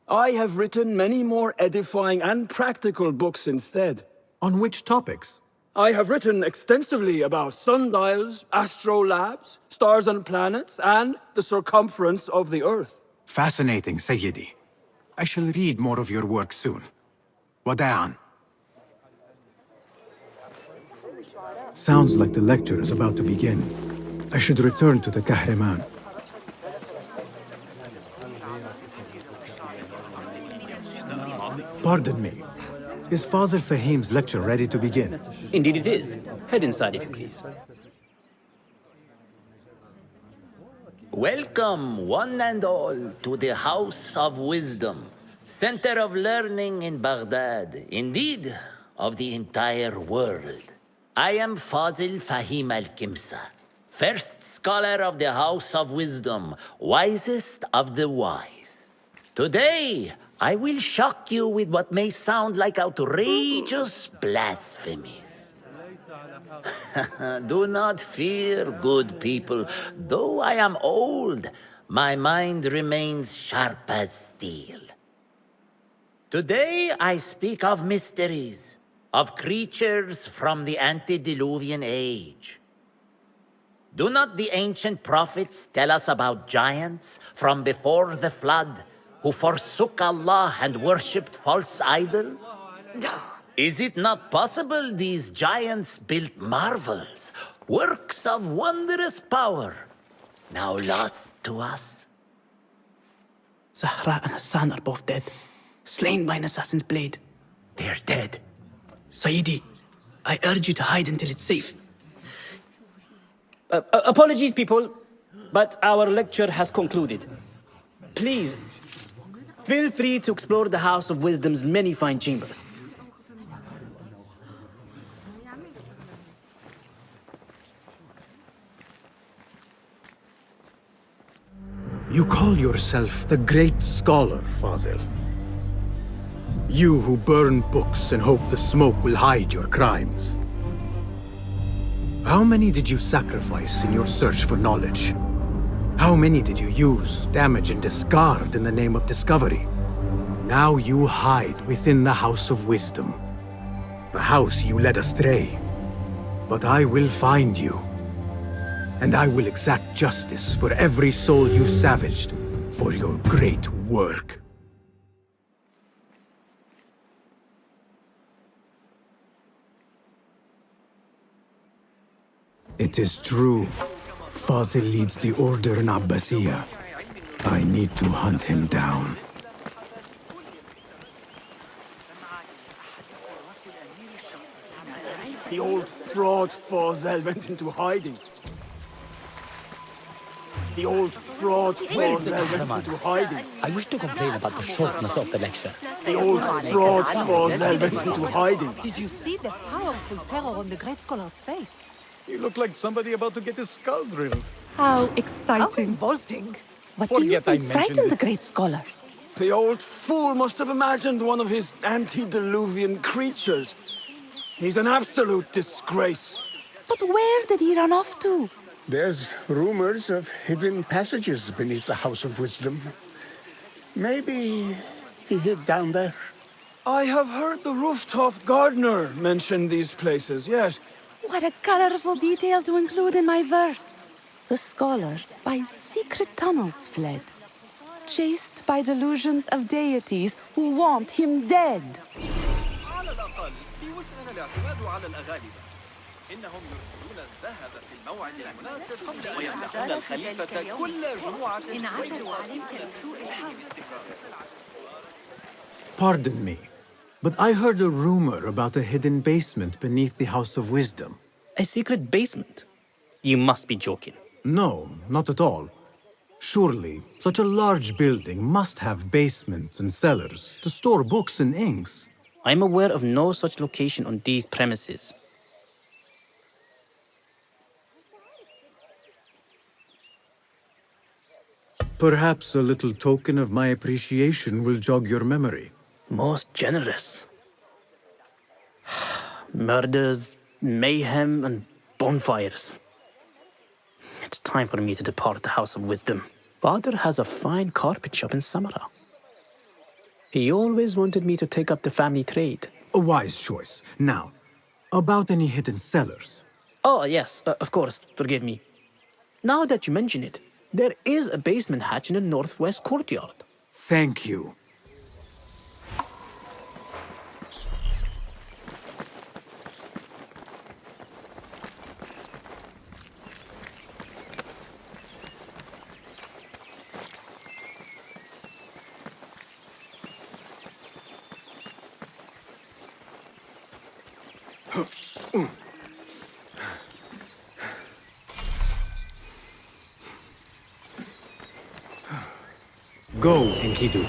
I have written many more edifying and practical books instead. On which topics? I have written extensively about sundials, astrolabes, stars and planets, and the circumference of the Earth. Fascinating, Sayyidi. I shall read more of your work soon. Wada'an. Sounds like the lecture is about to begin. I should return to the Kahraman. Pardon me. Is Fazil Fahim's lecture ready to begin? Indeed it is. Head inside if you please. Welcome, one and all, to the House of Wisdom, center of learning in Baghdad, indeed, of the entire world. I am Fazil Fahim al-Kimsa, first scholar of the House of Wisdom, wisest of the wise. Today, I will shock you with what may sound like outrageous blasphemies. Do not fear, good people. Though I am old, my mind remains sharp as steel. Today I speak of mysteries, of creatures from the antediluvian age. Do not the ancient prophets tell us about giants from before the flood who forsook Allah and worshipped false idols? Is it not possible these giants built marvels, works of wondrous power, now lost to us? Zahra and Hassan are both dead, slain by an assassin's blade. They're dead. Sayyidi, I urge you to hide until it's safe. Apologies, people, but our lecture has concluded. Please, feel free to explore the House of Wisdom's many fine chambers. You call yourself the great scholar, Fazil. You who burn books and hope the smoke will hide your crimes. How many did you sacrifice in your search for knowledge? How many did you use, damage, and discard in the name of discovery? Now you hide within the House of Wisdom. The house you led astray. But I will find you. And I will exact justice for every soul you savaged for your great work. It is true. Fazil leads the order in Abbasiyah. I need to hunt him down. The old fraud Fazil went into hiding. The old fraud falls into hiding. I wish to complain about the shortness of the lecture. The old fraud falls into hiding. Did you see the powerful terror on the great scholar's face? You look like somebody about to get his skull drilled. How exciting. Revolting. What do you think frightened the great scholar? The old fool must have imagined one of his antediluvian creatures. He's an absolute disgrace. But where did he run off to? There's rumors of hidden passages beneath the House of Wisdom. Maybe he hid down there. I have heard the rooftop gardener mention these places, yes. What a colorful detail to include in my verse. The scholar by secret tunnels fled, chased by delusions of deities who want him dead. على الأقل بوسعنا الاعتماد على الأغالبة. إنهم يرسلون الذهب في الموعد المناسب ويمنحون الخليفة كل جمعة Pardon me, but I heard a rumor about a hidden basement beneath the House of Wisdom. A secret basement? You must be joking. No, not at all. Surely, such a large building must have basements and cellars to store books and inks. I'm aware of no such location on these premises. Perhaps a little token of my appreciation will jog your memory. Most generous. Murders, mayhem, and bonfires. It's time for me to depart the House of Wisdom. Father has a fine carpet shop in Samara. He always wanted me to take up the family trade. A wise choice. Now, about any hidden cellars? Oh, yes, of course, forgive me. Now that you mention it, there is a basement hatch in the northwest courtyard. Thank you. Go, Enkidu.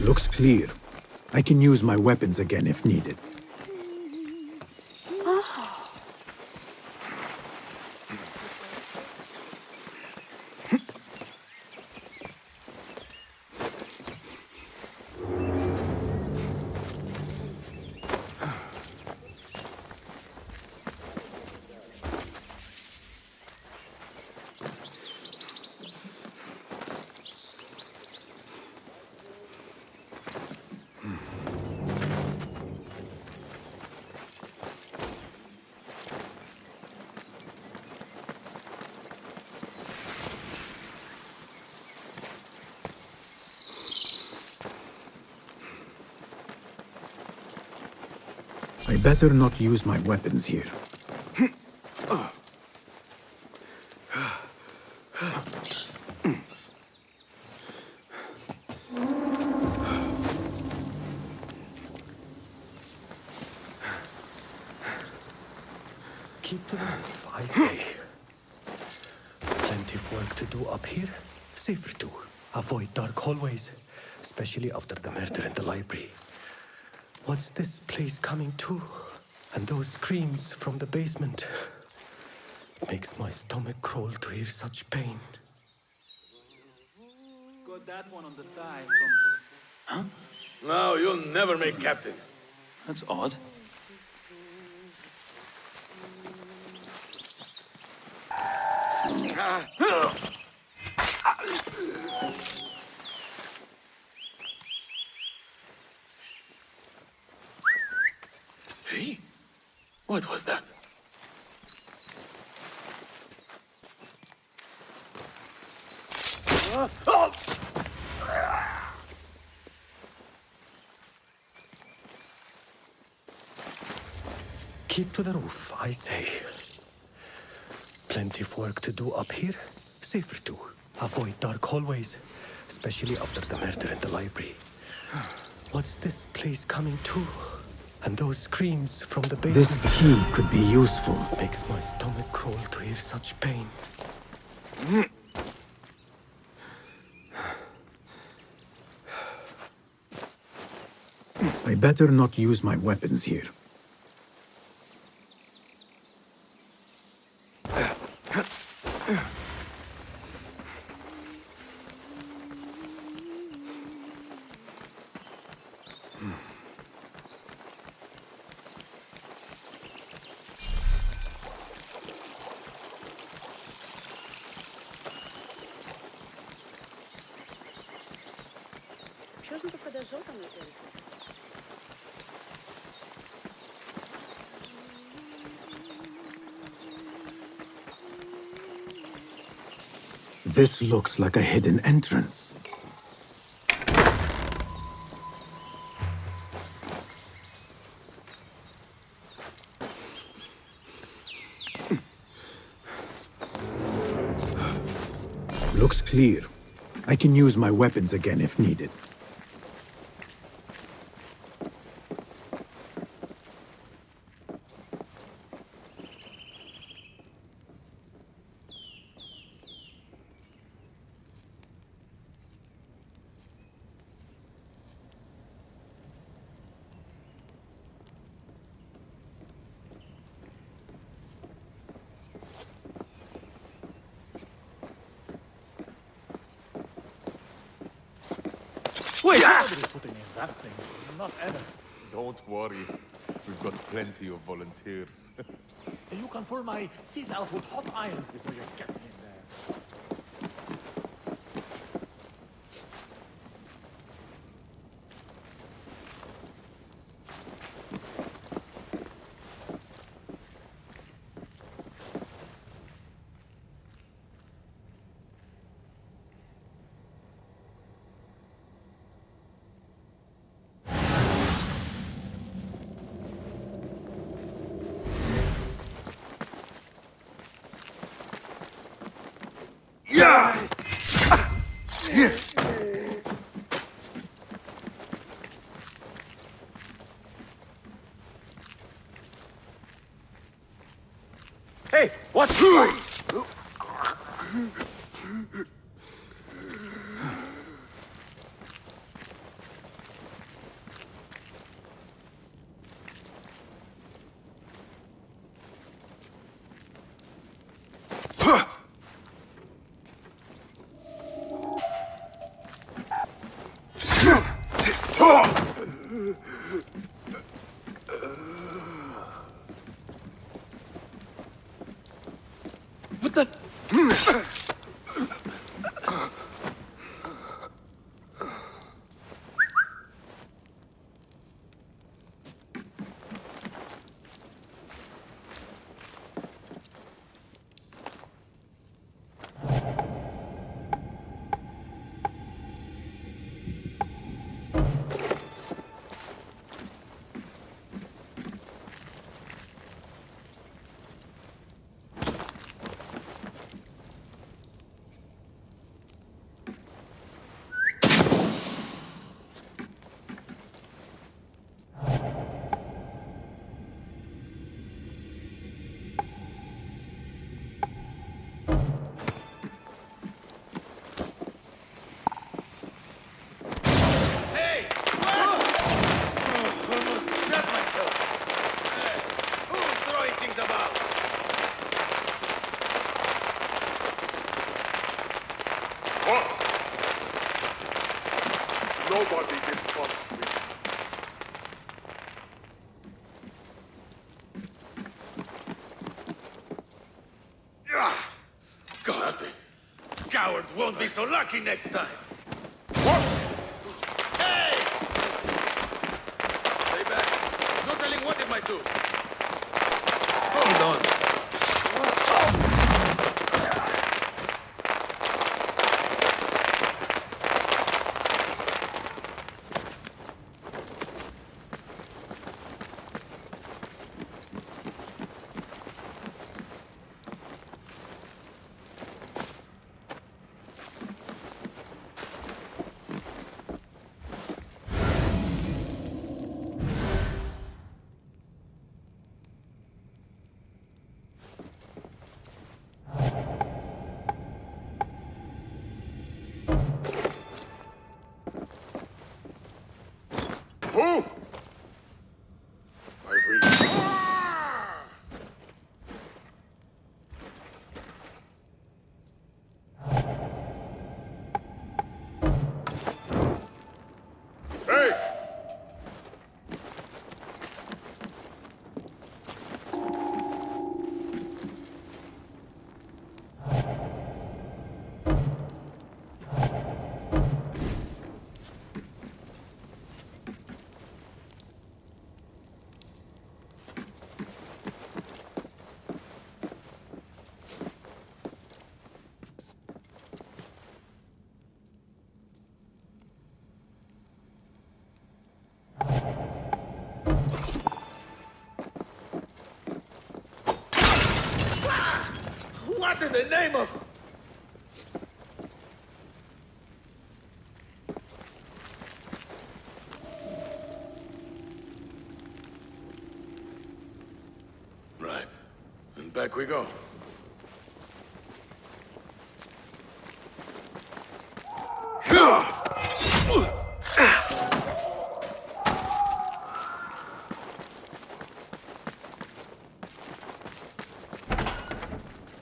Looks clear. I can use my weapons again if needed. I better not use my weapons here. Keep to the roof, I say. Plenty of work to do up here. Safer too. Avoid dark hallways, especially after the murder in the library. What's this place coming to? And those screams from the basement. It makes my stomach crawl to hear such pain. Got that one on the thigh Huh? No, you'll never make captain. That's odd. Hey? What was that? Keep to the roof, I say. Plenty of work to do up here. Safer too. Avoid dark hallways, especially after the murder in the library. What's this place coming to? And those screams from the basement. This key could be useful. Makes my stomach crawl to hear such pain. I better not use my weapons here. This looks like a hidden entrance. Looks clear. I can use my weapons again if needed. Wait! Nobody's putting in that thing. Not ever. Don't worry. We've got plenty of volunteers. You can pull my teeth out with hot irons before you get me in there. Hey, what's... What the? Nobody did trust me. Got nothing. Coward won't be so lucky next time. Hey! Stay back. No telling what it might do. Hold on. Who? I will. Hey! What in the name of... Right. And back we go.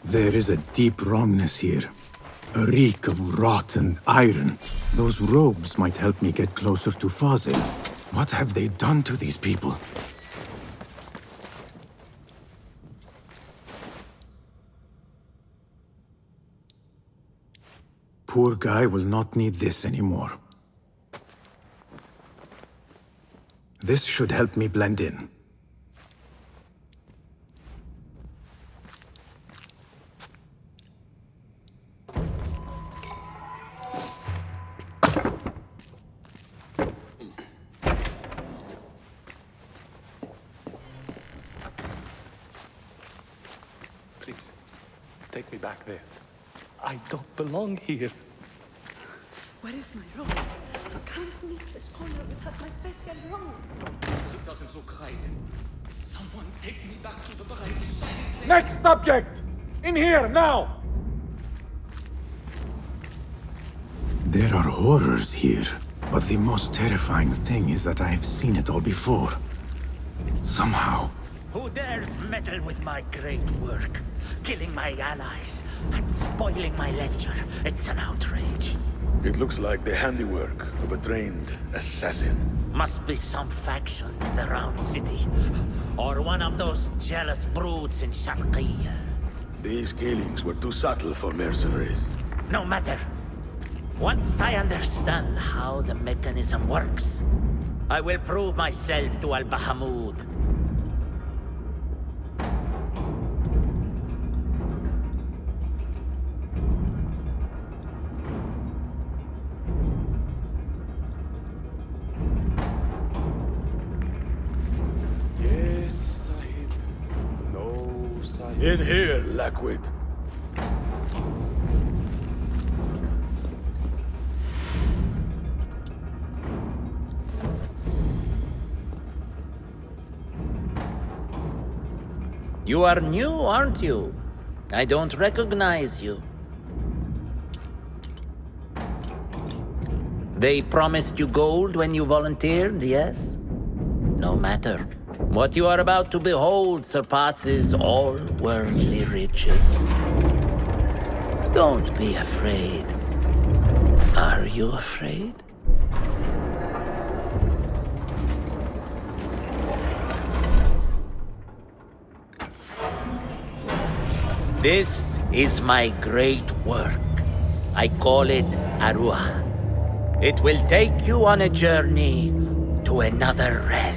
There is a deep wrongness here. A reek of rotten iron. Those robes might help me get closer to Fazil. What have they done to these people? Poor guy will not need this anymore. This should help me blend in. Please, take me back there. I don't belong here. Where is my robe? I can't meet the scholar without my special robe. It doesn't look right. Someone take me back to the bright sunny place. Next subject! In here, now! There are horrors here, but the most terrifying thing is that I have seen it all before. Somehow. Who dares meddle with my great work? Killing my allies and spoiling my lecture. It's an outrage. It looks like the handiwork of a trained assassin. Must be some faction in the Round City. Or one of those jealous broods in Sharqiyya. These killings were too subtle for mercenaries. No matter. Once I understand how the mechanism works, I will prove myself to Al-Bahamud. Yes, Sahib. No, Sahib. In here, Lackwit. You are new, aren't you? I don't recognize you. They promised you gold when you volunteered, yes? No matter. What you are about to behold surpasses all worldly riches. Don't be afraid. Are you afraid? This is my great work. I call it Arwah. It will take you on a journey to another realm.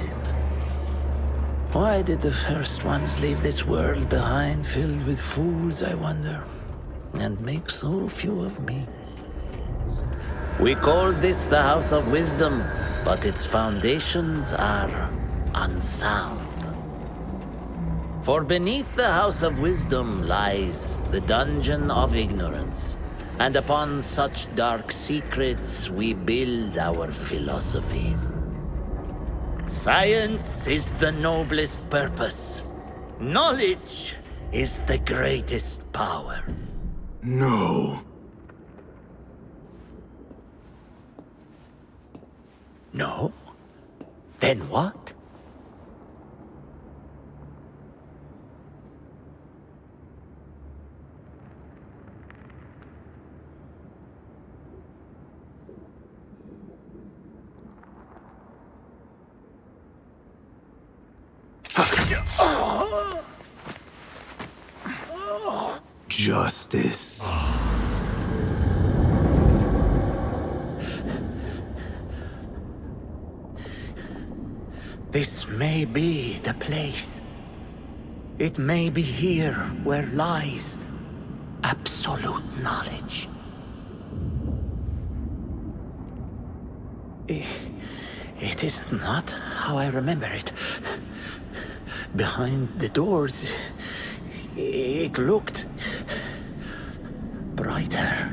Why did the first ones leave this world behind filled with fools, I wonder, and make so few of me? We called this the House of Wisdom, but its foundations are unsound. For beneath the House of Wisdom lies the Dungeon of Ignorance, and upon such dark secrets we build our philosophies. Science is the noblest purpose. Knowledge is the greatest power. No. No? Then what? Justice. This may be the place. It may be here where lies absolute knowledge. It is not how I remember it. Behind the doors, it looked brighter.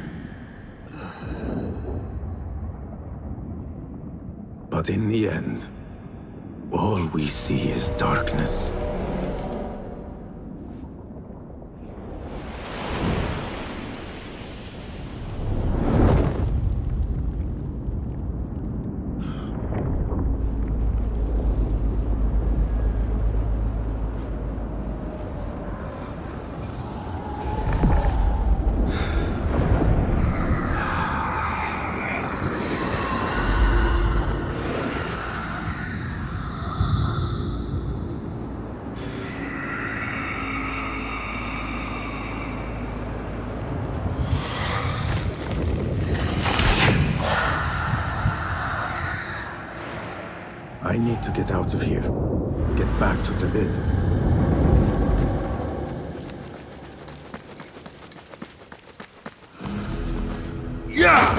But in the end, all we see is darkness. I need to get out of here. Get back to the bed. Yeah!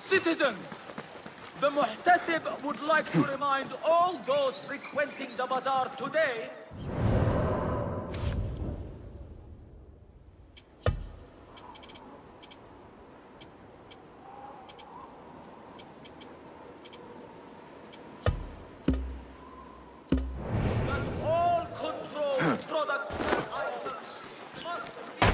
Citizens, the Muhtasib would like to remind all those frequenting the bazaar today that all controlled products and items must be...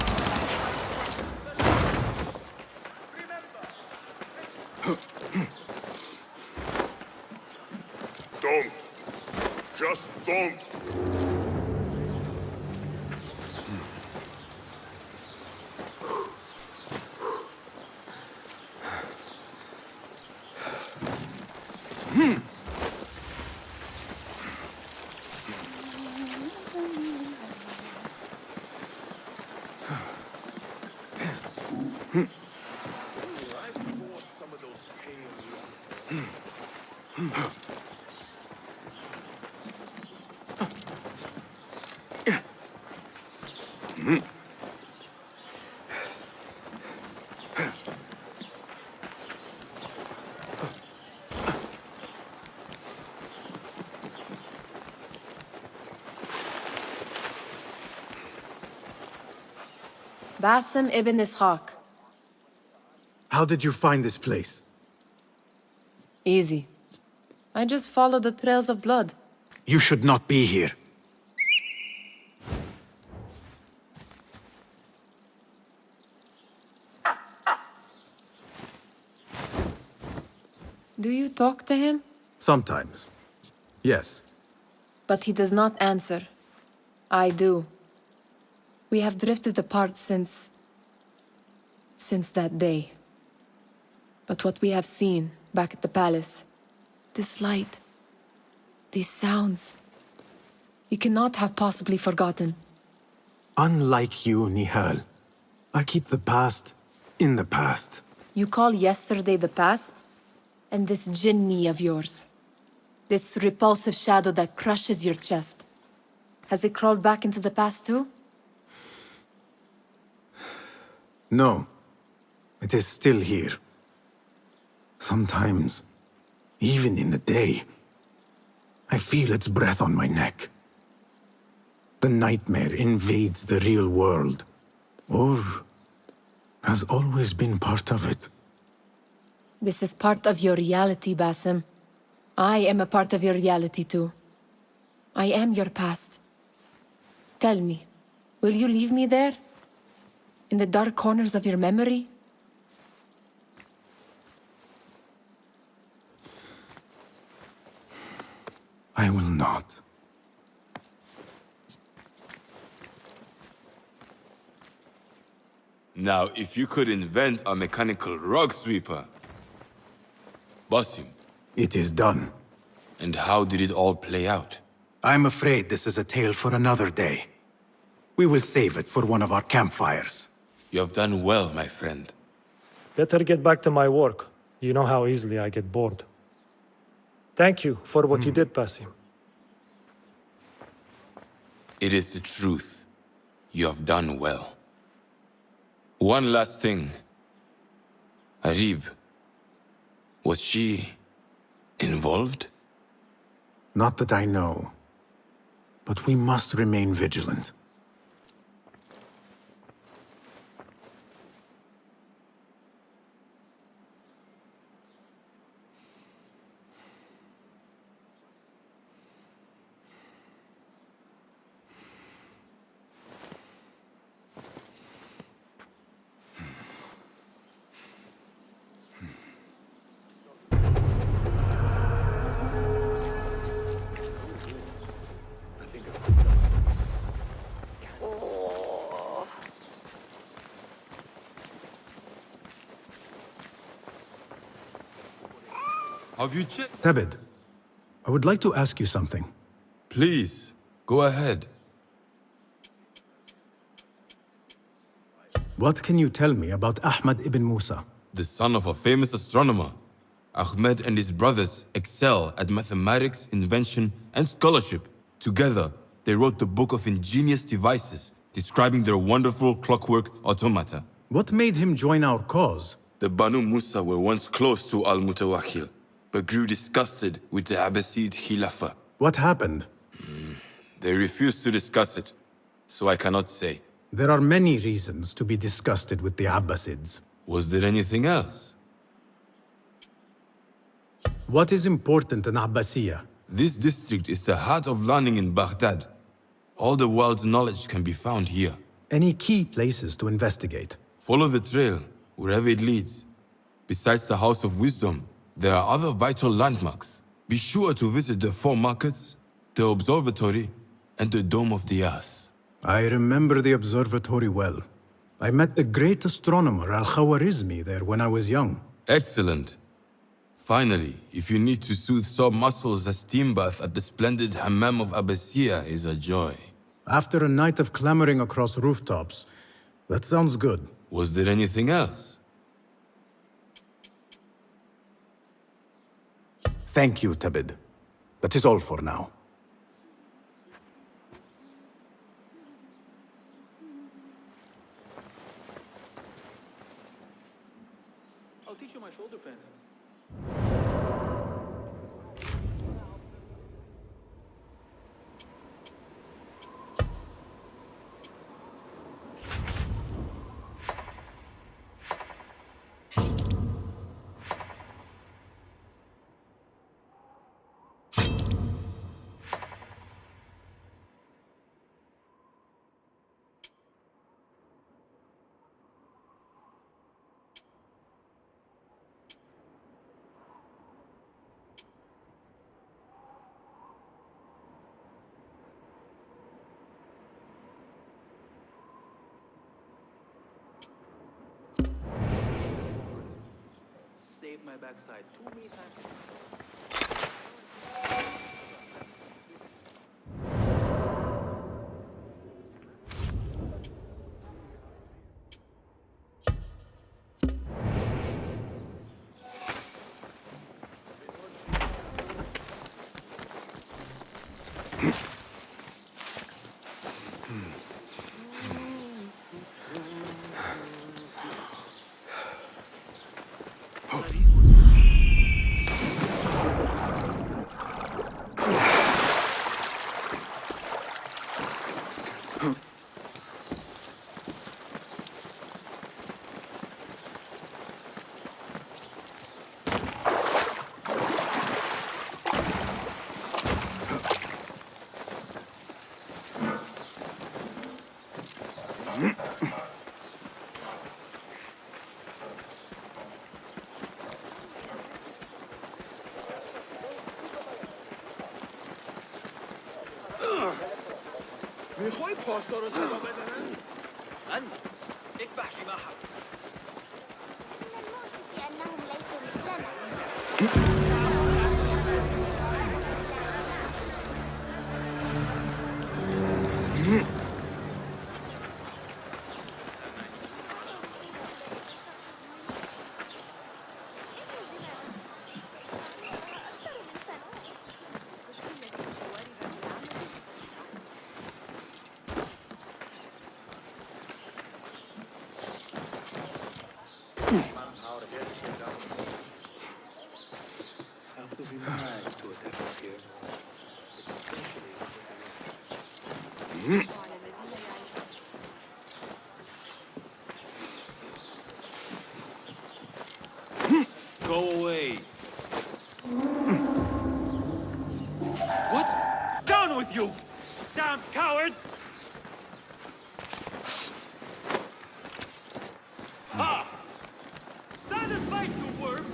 Don't. Just don't. Basim ibn Ishaq. How did you find this place? Easy. I just followed the trails of blood. You should not be here. Do you talk to him? Sometimes. Yes. But he does not answer. I do. We have drifted apart since that day. But what we have seen back at the palace, this light, these sounds, you cannot have possibly forgotten. Unlike you, Nihal, I keep the past in the past. You call yesterday the past? And this jinni of yours, this repulsive shadow that crushes your chest, has it crawled back into the past too? No. It is still here. Sometimes, even in the day, I feel its breath on my neck. The nightmare invades the real world, or has always been part of it. This is part of your reality, Basim. I am a part of your reality too. I am your past. Tell me, will you leave me there? In the dark corners of your memory? I will not. Now, if you could invent a mechanical rug sweeper. Basim. It is done. And how did it all play out? I'm afraid this is a tale for another day. We will save it for one of our campfires. You have done well, my friend. Better get back to my work. You know how easily I get bored. Thank you for what you did, Basim. It is the truth. You have done well. One last thing. Arib, was she involved? Not that I know. But we must remain vigilant. Have you checked? Tebed, I would like to ask you something. Please, go ahead. What can you tell me about Ahmad ibn Musa? The son of a famous astronomer. Ahmed and his brothers excel at mathematics, invention, and scholarship. Together, they wrote the book of ingenious devices describing their wonderful clockwork automata. What made him join our cause? The Banu Musa were once close to Al-Mutawakkil, but grew disgusted with the Abbasid Khilafah. What happened? They refused to discuss it, so I cannot say. There are many reasons to be disgusted with the Abbasids. Was there anything else? What is important in Abbasiyah? This district is the heart of learning in Baghdad. All the world's knowledge can be found here. Any key places to investigate? Follow the trail, wherever it leads. Besides the House of Wisdom, there are other vital landmarks. Be sure to visit the 4 markets, the observatory, and the Dome of the Ass. I remember the observatory well. I met the great astronomer Al-Khawarizmi there when I was young. Excellent. Finally, if you need to soothe sore muscles, a steam bath at the splendid Hammam of Abbasiyah is a joy. After a night of clambering across rooftops, that sounds good. Was there anything else? Thank you, Tebed. That is all for now. I'll teach you my shoulder feint. Save my backside too many times. میخوای پاسدار رو صدا بدن؟ من اذبح جماحك. من المؤسف أنهم ليسوا مثلنا. Have to be mad to attack us here. Go away. What? Down with you! Damn coward! Ha! Satisfied, you worm!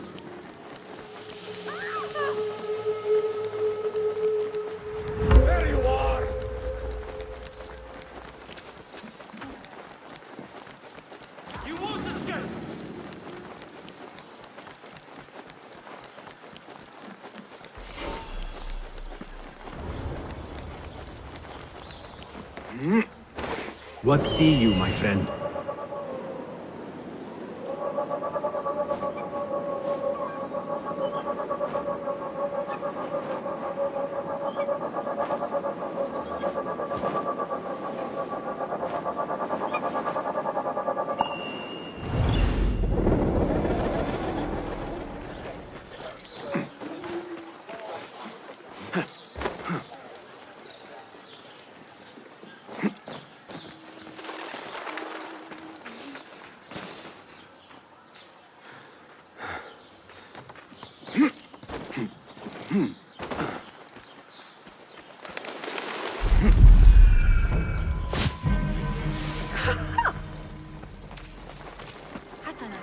There you are! You won't escape! What see you, my friend? حسنا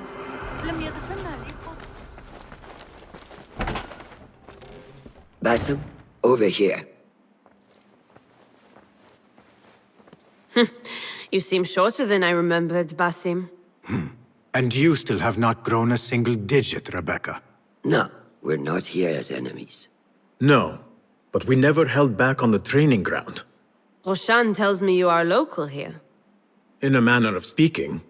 لم يتسنى لي قط. Basim, over here. You seem shorter than I remembered, Basim. And you still have not grown a single digit, Rebecca. No, we're not here as enemies. No, but we never held back on the training ground. Roshan tells me you are local here. In a manner of speaking,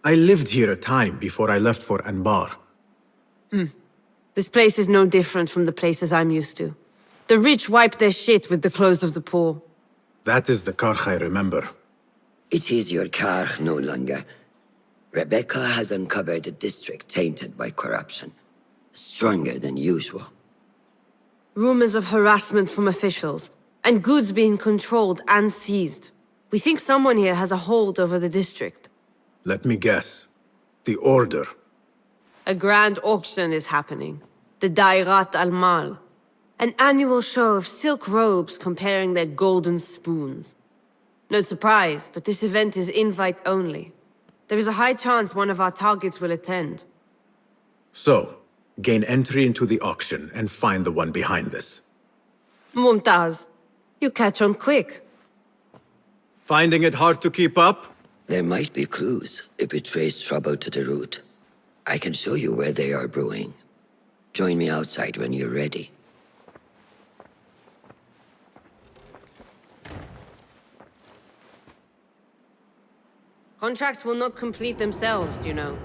I lived here a time before I left for Anbar. This place is no different from the places I'm used to. The rich wipe their shit with the clothes of the poor. That is the Karkh I remember. It is your Karkh no longer. Rebecca has uncovered a district tainted by corruption. Stronger than usual. Rumors of harassment from officials, and goods being controlled and seized. We think someone here has a hold over the district. Let me guess. The Order. A grand auction is happening. The Dairat al-Mal. An annual show of silk robes comparing their golden spoons. No surprise, but this event is invite only. There is a high chance one of our targets will attend. So, gain entry into the auction and find the one behind this. Mumtaz, you catch on quick. Finding it hard to keep up? There might be clues if we trace trouble to the root. I can show you where they are brewing. Join me outside when you're ready. Contracts will not complete themselves, you know.